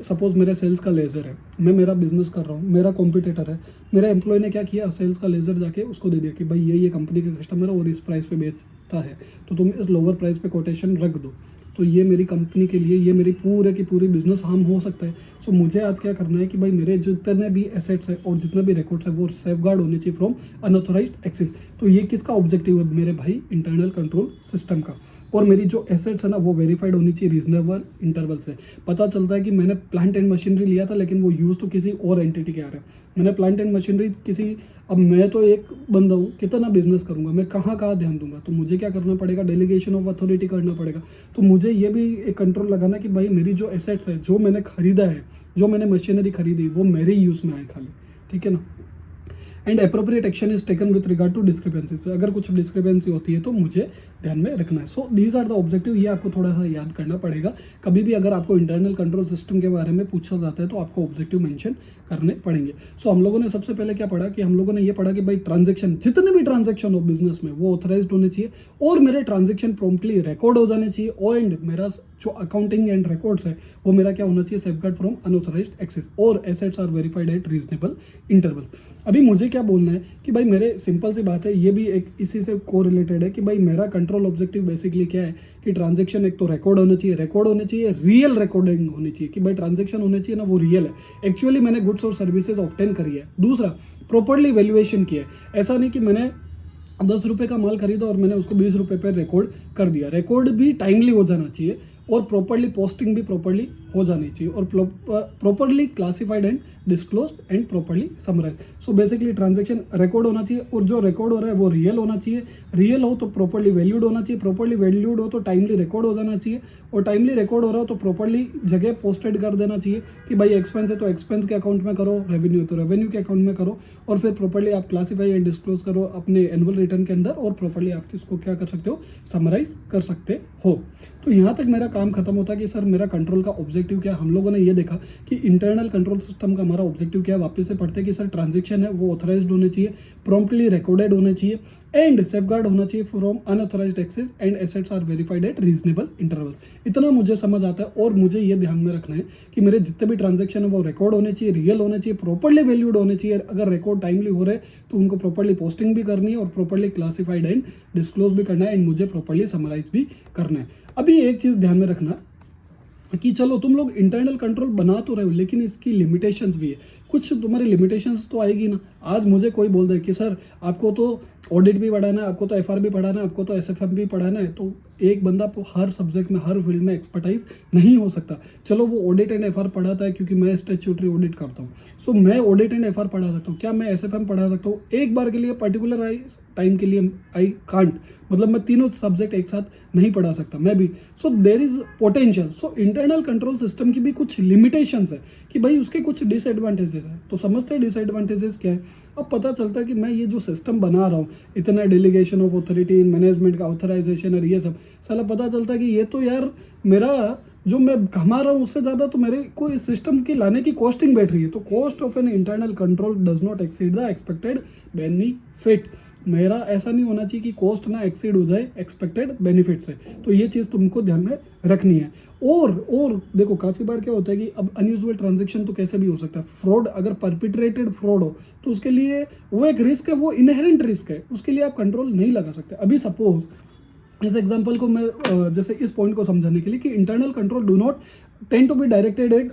सपोज मेरे सेल्स का लेज़र है, मैं मेरा बिजनेस कर रहा हूँ, मेरा कॉम्पिटिटर है, मेरा एम्प्लॉय ने क्या किया, सेल्स का लेज़र जाके उसको दे दिया कि भाई ये कंपनी का कस्टमर है और इस प्राइस पे बेचता है, तो तुम इस लोअर प्राइस पे कोटेशन रख दो। तो ये मेरी कंपनी के लिए, ये मेरी पूरे की पूरी बिजनेस हार्म हो सकता है। सो मुझे आज क्या करना है कि भाई मेरे जितने भी एसेट्स है और जितने भी रिकॉर्ड्स है वो सेफगार्ड होने चाहिए फ्रॉम अनऑथराइज्ड एक्सेस। तो ये किसका ऑब्जेक्टिव है मेरे भाई, इंटरनल कंट्रोल सिस्टम का। और मेरी जो एसेट्स है ना वो वेरीफाइड होनी चाहिए रीजनेबल इंटरवल से। पता चलता है कि मैंने प्लांट एंड मशीनरी लिया था लेकिन वो यूज़ तो किसी और एंटिटी के आ रहा है, मैंने प्लांट एंड मशीनरी किसी, अब मैं तो एक बंदा हूँ, कितना बिजनेस करूँगा, मैं कहाँ ध्यान दूंगा। तो मुझे क्या करना पड़ेगा, डेलीगेशन ऑफ अथॉरिटी करना पड़ेगा। तो मुझे ये भी एक कंट्रोल लगाना कि भाई मेरी जो एसेट्स है, जो मैंने खरीदा है, जो मैंने मशीनरी खरीदी, वो मेरे यूज़ में आए खाली, ठीक है ना। And appropriate action is taken with regard to discrepancies. अगर कुछ डिस्क्रिपेंसी होती है तो मुझे ध्यान में रखना है। So these are the objective, ये आपको थोड़ा सा याद करना पड़ेगा। कभी भी अगर आपको इंटरनल कंट्रोल सिस्टम के बारे में पूछा जाता है तो आपको ऑब्जेक्टिव मेंशन करने पड़ेंगे। सो हम लोगों ने सबसे पहले क्या पढ़ा कि हम लोगों ने ये पढ़ा कि भाई ट्रांजेक्शन, जितने भी ट्रांजेक्शन हो बिजनेस में वो ऑथराइज्ड होने चाहिए और मेरे ट्रांजेक्शन प्रॉम्प्टली रिकॉर्ड हो जाने चाहिए। और एंड मेरा जो अकाउंटिंग एंड रिकॉर्ड्स है वो मेरा क्या होना चाहिए, सेफगार्ड फ्रॉम अनऑथराइज्ड एक्सेस, और assets are verified at reasonable interval. अभी मुझे क्या बोलना है कि भाई मेरे, सिंपल सी बात है, ये भी एक इसी से को रिलेटेड है कि भाई मेरा कंट्रोल ऑब्जेक्टिव बेसिकली क्या है कि ट्रांजैक्शन एक तो रिकॉर्ड होना चाहिए, रियल रिकॉर्डिंग होनी चाहिए कि भाई ट्रांजैक्शन होने चाहिए ना वो रियल है, एक्चुअली मैंने गुड्स और सर्विसेज ऑब्टेन करी है। दूसरा, प्रॉपर्ली वैल्यूएशन किया है, ऐसा नहीं कि मैंने 10 रुपये का माल खरीदा और मैंने उसको 20 रुपये पर रिकॉर्ड कर दिया। रिकॉर्ड भी टाइमली हो जाना चाहिए और प्रॉपरली पोस्टिंग भी प्रॉपरली हो जानी चाहिए और properly classified and disclosed and properly summarise. So basically transaction record होना चाहिए और जो रिकॉर्ड हो रहा है वो रियल होना चाहिए, रियल हो तो प्रॉपरली वैल्यूड होना चाहिए, प्रॉपरली वैल्यूड हो तो टाइमली रिकॉर्ड हो जाना चाहिए, और टाइमली रिकॉर्ड हो रहा हो तो प्रॉपरली जगह पोस्टेड कर देना चाहिए कि भाई एक्सपेंस है तो एक्सपेंस के अकाउंट में करो, रेवेन्यू है तो रेवेन्यू के अकाउंट में करो, और फिर प्रॉपरली आप क्लासीफाई एंड डिस्क्लोज करो अपने एनुअल रिटर्न के अंदर, और प्रॉपरली आप इसको क्या कर सकते हो, समराइज कर सकते हो। तो यहाँ तक मेरा काम खत्म होता है कि सर मेरा कंट्रोल का ऑब्जेक्टिव क्या है। हम लोगों ने ये देखा कि इंटरनल कंट्रोल सिस्टम का हमारा ऑब्जेक्टिव क्या है, वापस से पढ़ते हैं कि सर ट्रांजैक्शन है वो ऑथराइज्ड होने चाहिए, प्रॉम्प्टली रिकॉर्डेड होने चाहिए एंड सेफगार्ड होना चाहिए from unauthorised access and assets are verified at reasonable intervals. इतना मुझे समझ आता है, और मुझे ये ध्यान में रखना है कि मेरे जितने भी ट्रांजैक्शन है वो रिकॉर्ड होने चाहिए, रियल होने चाहिए, प्रॉपरली वैल्यूड होने चाहिए। अगर रिकॉर्ड टाइमली हो रहे तो उनको प्रॉपरली पोस्टिंग भी करनी है और प्रॉपरली क्लासिफाइड एंड डिस्क्लोज भी करना है एंड मुझे प्रॉपरली समराइज भी करना है। अभी एक चीज़ ध्यान में रखना कि चलो तुम लोग इंटरनल कंट्रोल बना तो रहे हो, लेकिन इसकी लिमिटेशंस भी है। कुछ तुम्हारी लिमिटेशंस तो आएगी ना। आज मुझे कोई बोल दे कि सर आपको तो ऑडिट भी पढ़ाना है, आपको तो एफआर भी पढ़ाना है, आपको तो एसएफएम भी पढ़ाना है, तो एक बंदा हर सब्जेक्ट में हर फील्ड में एक्सपर्टाइज नहीं हो सकता। चलो वो ऑडिट एंड एफआर पढ़ाता है क्योंकि मैं स्टैट्यूटरी ऑडिट करता हूँ, सो मैं ऑडिट एंड एफआर पढ़ा सकता हूँ। क्या मैं एसएफएम पढ़ा सकता हूँ एक बार के लिए, पर्टिकुलर टाइम के लिए? आई कांट, मतलब मैं तीनों सब्जेक्ट एक साथ नहीं पढ़ा सकता मैं भी। So there is potential. So internal control system की भी कुछ लिमिटेशंस है कि भाई उसके कुछ डिसएडवांटेजेस है। तो समझते हैं डिसएडवांटेजेस क्या है। अब पता चलता है कि मैं ये जो सिस्टम बना रहा हूँ, इतना डेलीगेशन ऑफ अथॉरिटी, मैनेजमेंट का ऑथराइजेशन और ये सब, साला पता चलता है कि ये तो यार मेरा जो मैं कमा रहा हूँ उससे ज़्यादा तो मेरे को इस सिस्टम की लाने की कॉस्टिंग बैठ रही है। तो cost of an internal control does not exceed the expected benefit. मेरा ऐसा नहीं होना चाहिए कि कॉस्ट ना एक्सीड हो जाए एक्सपेक्टेड बेनिफिट से। तो ये चीज़ तुमको ध्यान में रखनी है। और देखो काफ़ी बार क्या होता है कि अब अनयूजुअल ट्रांजैक्शन तो कैसे भी हो सकता है। फ्रॉड, अगर परपिट्रेटेड फ्रॉड हो तो उसके लिए वो एक रिस्क है, वो इनहेरेंट रिस्क है, उसके लिए आप कंट्रोल नहीं लगा सकते। अभी सपोज इस एग्जांपल को मैं जैसे इस पॉइंट को समझाने के लिए कि internal control do not tend to be directed at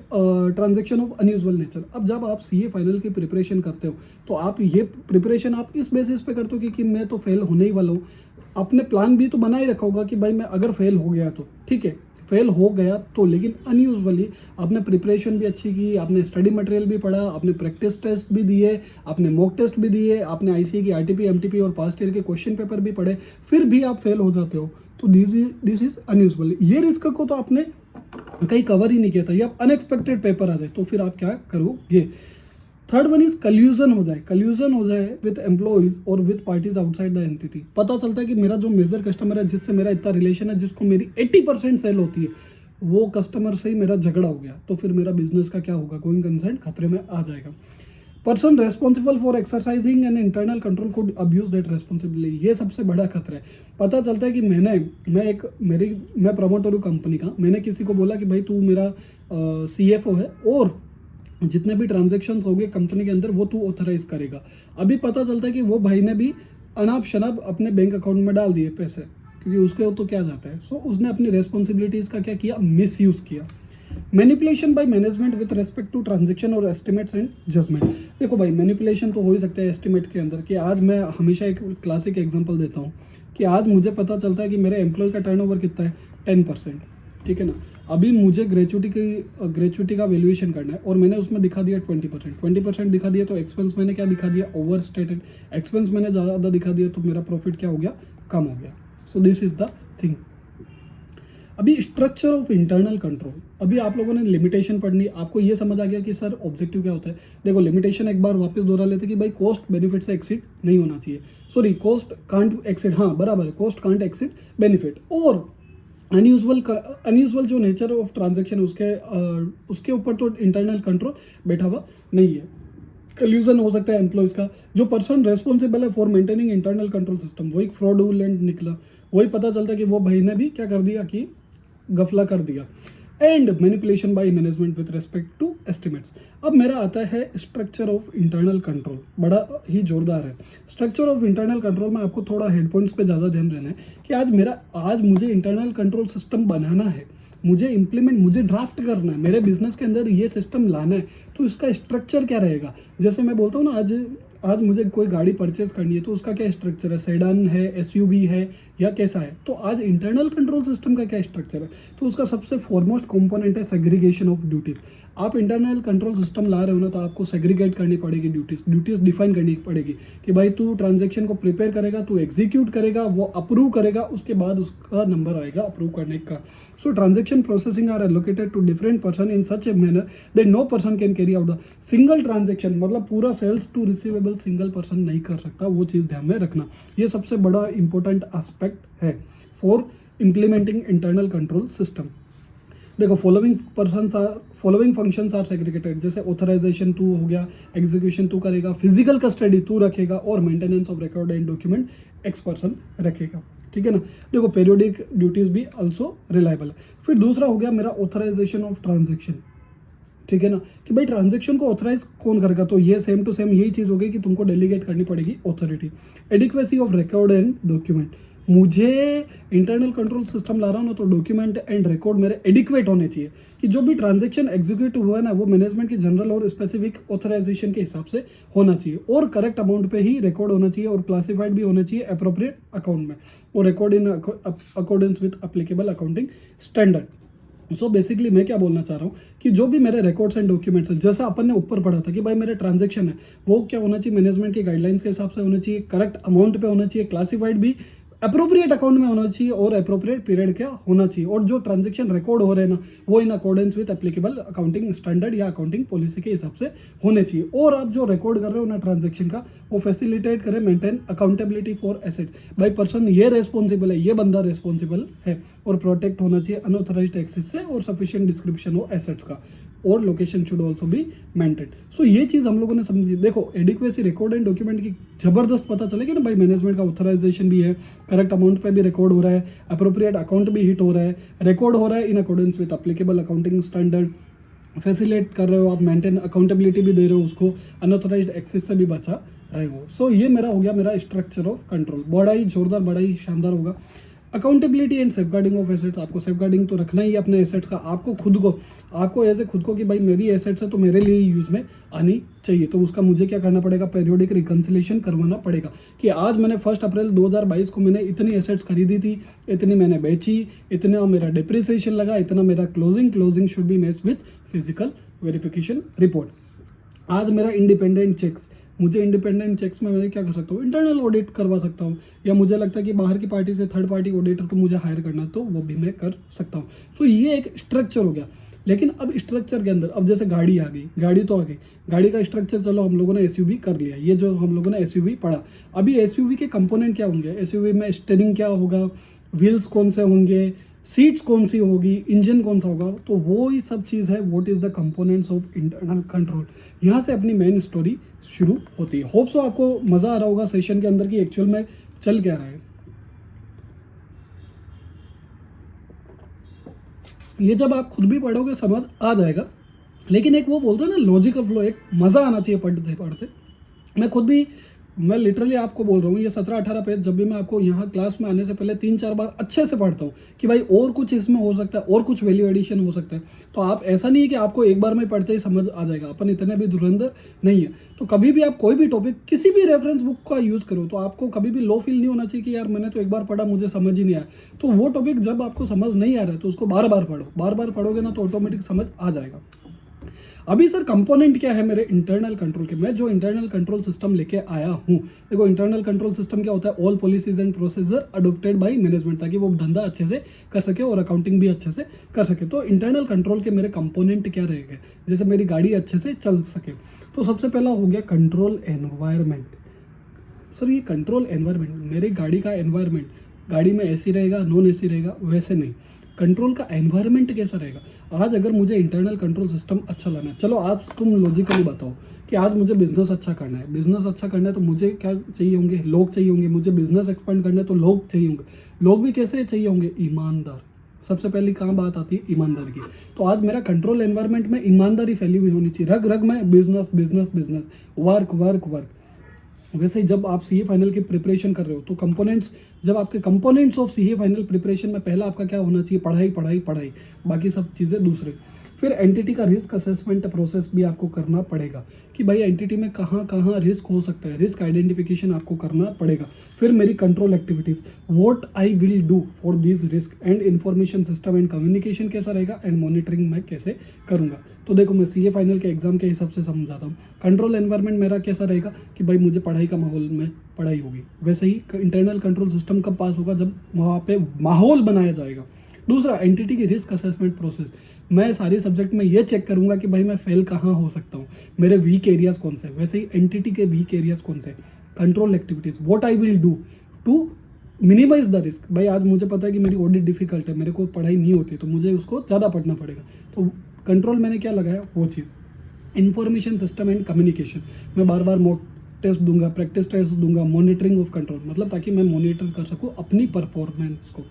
transaction of unusual nature. अब जब आप सीए फाइनल की प्रिपरेशन करते हो तो आप ये प्रिपरेशन आप इस बेसिस पे करते हो कि मैं तो फेल होने ही वाला हूँ। आपने प्लान भी तो बना ही रखा होगा कि भाई मैं अगर फेल हो गया तो ठीक है, फेल हो गया तो, लेकिन अनयूजुअली आपने प्रिपरेशन भी अच्छी की, आपने स्टडी मटेरियल भी पढ़ा, आपने प्रैक्टिस टेस्ट भी दिए, आपने मॉक टेस्ट भी दिए, आपने आईसीए की आरटीपी एमटीपी और पास्ट ईयर के क्वेश्चन पेपर भी पढ़े, फिर भी आप फेल हो जाते हो तो दिस इज अनयूजुअल। ये रिस्क को तो आपने कहीं कवर ही नहीं किया था, या अनएक्सपेक्टेड पेपर आ जाए तो फिर आप क्या करोगे। थर्ड वन इज कल्यूजन हो जाए, कल्यूजन हो जाए विद एम्प्लॉइज और with parties outside the entity. पता चलता है कि मेरा जो मेजर कस्टमर है, जिससे मेरा इतना रिलेशन है, जिसको मेरी 80% सेल होती है, वो कस्टमर से ही मेरा झगड़ा हो गया, तो फिर मेरा बिजनेस का क्या होगा, गोइंग कंसर्न खतरे में आ जाएगा। Person responsible for exercising an internal control could abuse that responsibility. ये सबसे बड़ा खतरा है। पता चलता है कि मैं प्रमोटर हूँ कंपनी का, मैंने किसी को बोला कि भाई तू मेरा CFO है और जितने भी ट्रांजैक्शंस होंगे कंपनी के अंदर वो तू ऑथराइज करेगा। अभी पता चलता है कि वो भाई ने भी अनाप शनाप अपने बैंक अकाउंट में डाल दिए पैसे, क्योंकि उसके तो क्या जाता है। सो उसने अपनी रेस्पॉन्सिबिलिटीज़ का क्या किया, मिसयूज़ किया। Manipulation by management with respect to transaction और एस्टिमेट्स एंड जजमेंट। देखो भाई मैनिपुलेशन तो हो ही सकता है एस्टिमेट के अंदर, कि आज मैं हमेशा एक क्लासिक एग्जांपल देता हूँ कि आज मुझे पता चलता है कि मेरे एम्प्लॉय का टर्नओवर कितना है, 10%, ठीक है ना। अभी मुझे ग्रेचुइटी का वैल्यूएशन करना है और मैंने उसमें दिखा दिया 20% दिखा दिया, तो एक्सपेंस मैंने क्या दिखा दिया, ओवर स्टेटेड एक्सपेंस मैंने ज़्यादा दिखा दिया, तो मेरा प्रॉफिट क्या हो गया, कम हो गया। So this is the thing. अभी स्ट्रक्चर ऑफ इंटरनल कंट्रोल, अभी आप लोगों ने लिमिटेशन पढ़नी, आपको ये समझ आ गया कि सर ऑब्जेक्टिव क्या होता है। देखो लिमिटेशन एक बार वापस दोहरा लेते कि भाई कॉस्ट बेनिफिट से एक्सीड नहीं होना चाहिए, सॉरी कांट एक्सीड, हाँ बराबर है, कॉस्ट कांट एक्सीड बेनिफिट। और अनयूजुअल जो नेचर ऑफ ट्रांजैक्शन उसके ऊपर तो इंटरनल कंट्रोल बैठा हुआ नहीं है। कल्यूजन हो सकता है एम्प्लॉयज़ का। जो पर्सन रेस्पॉन्सिबल है for maintaining internal control system, वही फ्रॉडुलेंट निकला, वही पता चलता है कि वो भाई ने भी क्या कर दिया कि गफला कर दिया। And manipulation by management with respect to estimates. अब मेरा आता है स्ट्रक्चर ऑफ इंटरनल कंट्रोल, बड़ा ही जोरदार है। स्ट्रक्चर ऑफ इंटरनल कंट्रोल में आपको थोड़ा हेड पॉइंट्स पे ज़्यादा ध्यान देना है कि आज मुझे इंटरनल कंट्रोल सिस्टम बनाना है, मुझे ड्राफ्ट करना है, मेरे बिजनेस के अंदर ये सिस्टम लाना है, तो इसका स्ट्रक्चर क्या रहेगा। जैसे मैं बोलता हूँ ना, आज आज मुझे कोई गाड़ी परचेस करनी है तो उसका क्या स्ट्रक्चर है, सेडान है, एसयूवी है या कैसा है। तो आज इंटरनल कंट्रोल सिस्टम का क्या स्ट्रक्चर है, तो उसका सबसे फॉरमोस्ट कंपोनेंट है सेग्रीगेशन ऑफ ड्यूटीज। आप इंटरनल कंट्रोल सिस्टम ला रहे हो ना, तो आपको सेग्रीगेट करनी पड़ेगी ड्यूटीज डिफाइन करनी पड़ेगी कि भाई तू ट्रांजेक्शन को प्रिपेयर करेगा, तू एग्जीक्यूट करेगा, वो अप्रूव करेगा, उसके बाद उसका नंबर आएगा अप्रूव करने का। So transaction processing are allocated to different person in such a manner that no person can carry out the single transaction. मतलब पूरा sales to receivable single person नहीं कर सकता, वो चीज़ ध्यान में रखना। ये सबसे बड़ा इंपॉर्टेंट एस्पेक्ट है for implementing internal control system. देखो फॉलोइंग फंक्शंस आर सेग्रीगेटेड, जैसे ऑथराइजेशन तू हो गया, एग्जीक्यूशन तू करेगा, फिजिकल कस्टडी तू रखेगा और maintenance of record and document x person रखेगा। ठीक है ना। देखो पेरियोडिक ड्यूटीज भी ऑल्सो रिलायबल है। फिर दूसरा हो गया मेरा ऑथराइजेशन ऑफ ट्रांजेक्शन। ठीक है ना, कि भाई ट्रांजेक्शन को ऑथराइज कौन करेगा, तो ये सेम टू सेम यही चीज़ होगी कि तुमको डेलीगेट करनी पड़ेगी authority. Adequacy of record and document, मुझे इंटरनल कंट्रोल सिस्टम ला रहा हूँ ना, तो डॉक्यूमेंट एंड रिकॉर्ड मेरे एडिक्वेट होने चाहिए कि जो भी ट्रांजैक्शन एग्जीक्यूट हुआ है ना, वो मैनेजमेंट की जनरल और स्पेसिफिक ऑथराइजेशन के हिसाब से होना चाहिए और करेक्ट अमाउंट पे ही रिकॉर्ड होना चाहिए और क्लासिफाइड भी होना चाहिए अप्रोप्रिएट अकाउंट में और record in accordance with applicable accounting standard. So basically मैं क्या बोलना चाह रहा हूँ कि जो भी मेरे रिकॉर्ड्स एंड डॉक्यूमेंट्स हैं, जैसा अपन ने ऊपर पढ़ा था कि भाई मेरे ट्रांजैक्शन है वो क्या होना चाहिए, मैनेजमेंट की गाइडलाइंस के हिसाब से होना चाहिए, करेक्ट अमाउंट पे होना चाहिए, क्लासिफाइड भी अप्रोप्रिएट अकाउंट में होना चाहिए और अप्रोप्रिएट पीरियड क्या होना चाहिए, और जो ट्रांजैक्शन रिकॉर्ड हो रहे हैं ना, वो in accordance with applicable accounting standard या अकाउंटिंग पॉलिसी के हिसाब से होने चाहिए। और आप जो रिकॉर्ड कर रहे हो ना ट्रांजैक्शन का, वो फैसिलिटेट करें मेंटेन अकाउंटेबिलिटी फॉर एसेट। भाई पर्सन ये रेस्पॉन्सिबल है, ये बंदा रेस्पॉन्सिबल है, और प्रोटेक्ट होना चाहिए अनऑथराइज्ड एक्सेस से, और सफिशिएंट डिस्क्रिप्शन हो एसेट्स का, और location should also be maintain. So ये चीज़ हम लोगों ने समझी। देखो एडिक्वेसी रिकॉर्ड एंड डॉक्यूमेंट की जबरदस्त पता चलेगी ना भाई, मैनेजमेंट का ऑथराइजेशन भी है, करेक्ट अमाउंट पे भी रिकॉर्ड हो रहा है, अप्रोप्रिएट अकाउंट भी हिट हो रहा है, रिकॉर्ड हो रहा है in accordance with applicable accounting standard, facilitate कर रहे हो आप, मेंटेन अकाउंटेबिलिटी भी दे रहे हो उसको, अनऑथराइज्ड एक्सेस से भी बचा रहे हो। सो ये मेरा हो गया मेरा स्ट्रक्चर ऑफ कंट्रोल, बड़ा ही जोरदार, बड़ा ही शानदार होगा। Accountability and safeguarding of assets, आपको सेफगार्डिंग तो रखना ही है अपने एसेट्स का, आपको खुद को, आपको ऐसे खुद को कि भाई मेरी एसेट्स है तो मेरे लिए यूज़ में आनी चाहिए, तो उसका मुझे क्या करना पड़ेगा, पेरियोडिक रिकन्सिलेशन करवाना पड़ेगा कि आज मैंने 1 अप्रैल 2022 को मैंने इतनी एसेट्स खरीदी थी, इतनी मैंने बेची, इतना मेरा डिप्रिसिएशन लगा, इतना मेरा closing should be match with physical verification report. आज मेरा इंडिपेंडेंट चेक्स, मुझे इंडिपेंडेंट चेक्स में मैं क्या कर सकता हूँ, इंटरनल ऑडिट करवा सकता हूँ, या मुझे लगता है कि बाहर की पार्टी से थर्ड पार्टी ऑडिटर को मुझे हायर करना है तो वो भी मैं कर सकता हूँ। सो ये एक स्ट्रक्चर हो गया। लेकिन अब स्ट्रक्चर के अंदर, अब जैसे गाड़ी आ गई, गाड़ी तो आ गई, गाड़ी का स्ट्रक्चर चलो हम लोगों ने एसयूवी कर लिया, ये जो हम लोगों ने एसयूवी पढ़ा। अभी एसयूवी के कंपोनेंट क्या होंगे, एसयूवी में स्टीयरिंग क्या होगा, व्हील्स कौन से होंगे, सीट्स कौन सी होगी, इंजन कौन सा होगा, तो वो ही सब चीज़ है what is the components of internal control. यहाँ से अपनी मेन स्टोरी शुरू होती है। होप सो आपको मज़ा आ रहा होगा सेशन के अंदर कि एक्चुअल में चल क्या रहा है। ये जब आप खुद भी पढ़ोगे समझ आ जाएगा, लेकिन एक वो बोलते हैं ना लॉजिकल फ्लो, एक मज़ा आना चाहिए पढ़ते पढ़ते। मैं लिटरली आपको बोल रहा हूँ, ये 17-18 पेज जब भी मैं आपको यहाँ क्लास में आने से पहले 3-4 बार अच्छे से पढ़ता हूँ कि भाई और कुछ इसमें हो सकता है, और कुछ वैल्यू एडिशन हो सकता है। तो आप ऐसा नहीं है कि आपको एक बार में पढ़ते ही समझ आ जाएगा, अपन इतने भी धुरंधर नहीं है। तो कभी भी आप कोई भी टॉपिक किसी भी रेफरेंस बुक का यूज़ करो, तो आपको कभी भी लो फील नहीं होना चाहिए कि यार मैंने तो एक बार पढ़ा मुझे समझ ही नहीं आया। तो वो टॉपिक जब आपको समझ नहीं आ रहा है तो उसको बार बार पढ़ो, बार बार पढ़ोगे ना तो ऑटोमेटिक समझ आ जाएगा। अभी सर कंपोनेंट क्या है मेरे इंटरनल कंट्रोल के, मैं जो इंटरनल कंट्रोल सिस्टम लेके आया हूँ। देखो इंटरनल कंट्रोल सिस्टम क्या होता है, all policies and procedure adopted by management, ताकि वो धंधा अच्छे से कर सके और अकाउंटिंग भी अच्छे से कर सके। तो इंटरनल कंट्रोल के मेरे कंपोनेंट क्या रहेंगे, जैसे मेरी गाड़ी अच्छे से चल सके। तो सबसे पहला हो गया कंट्रोल एनवायरमेंट। सर ये कंट्रोल एनवायरमेंट, मेरी गाड़ी का एनवायरमेंट, गाड़ी में एसी रहेगा नॉन एसी रहेगा, वैसे नहीं, कंट्रोल का एनवायरनमेंट कैसा रहेगा। आज अगर मुझे इंटरनल कंट्रोल सिस्टम अच्छा लाना है, चलो आज तुम लॉजिकली बताओ कि आज मुझे बिजनेस अच्छा करना है, बिजनेस अच्छा करना है तो मुझे क्या चाहिए होंगे, लोग चाहिए होंगे। मुझे बिजनेस एक्सपेंड करना है तो लोग चाहिए होंगे। लोग भी कैसे चाहिए होंगे, ईमानदार। सबसे पहली कहाँ बात आती है, ईमानदारी की। तो आज मेरा कंट्रोल एनवायरनमेंट में ईमानदारी फैली हुई होनी चाहिए, रग रग में business business business, work work work. वैसे ही जब आप सीए फाइनल की प्रिपरेशन कर रहे हो तो कंपोनेंट्स, जब आपके components of CA final preparation में पहला आपका क्या होना चाहिए, पढ़ाई पढ़ाई पढ़ाई, बाकी सब चीज़ें दूसरे। फिर एंटिटी का रिस्क असेसमेंट प्रोसेस भी आपको करना पड़ेगा कि भाई एंटिटी में कहाँ कहाँ रिस्क हो सकता है, रिस्क आइडेंटिफिकेशन आपको करना पड़ेगा। फिर मेरी control activities, what I will do for this risk and information system and communication कैसा रहेगा एंड मॉनिटरिंग मैं कैसे करूँगा। तो देखो मैं सीए फाइनल के एग्जाम के हिसाब से समझाता हूँ। कंट्रोल एनवायरनमेंट मेरा कैसा रहेगा कि भाई मुझे पढ़ाई का माहौल में पढ़ाई होगी, वैसे ही इंटरनल कंट्रोल सिस्टम कब पास होगा, जब वहाँ पे माहौल बनाया जाएगा। दूसरा, एंटिटी की रिस्क असेसमेंट प्रोसेस, मैं सारे सब्जेक्ट में ये चेक करूंगा कि भाई मैं फेल कहाँ हो सकता हूँ, मेरे वीक एरियाज कौन से, वैसे ही एंटिटी के वीक एरियाज कौन से। Control activities, what I will do to minimise the risk, भाई आज मुझे पता है कि मेरी ऑडिट डिफिकल्ट है, मेरे को पढ़ाई नहीं होती तो मुझे उसको ज़्यादा पढ़ना पड़ेगा, तो कंट्रोल मैंने क्या लगाया वो चीज़। इंफॉर्मेशन सिस्टम एंड कम्युनिकेशन, मैं बार बार मॉक टेस्ट दूंगा, प्रैक्टिस टेस्ट दूंगा, मॉनिटरिंग ऑफ कंट्रोल, मतलब ताकि मैं मॉनिटर कर सकूँ अपनी परफॉर्मेंस को।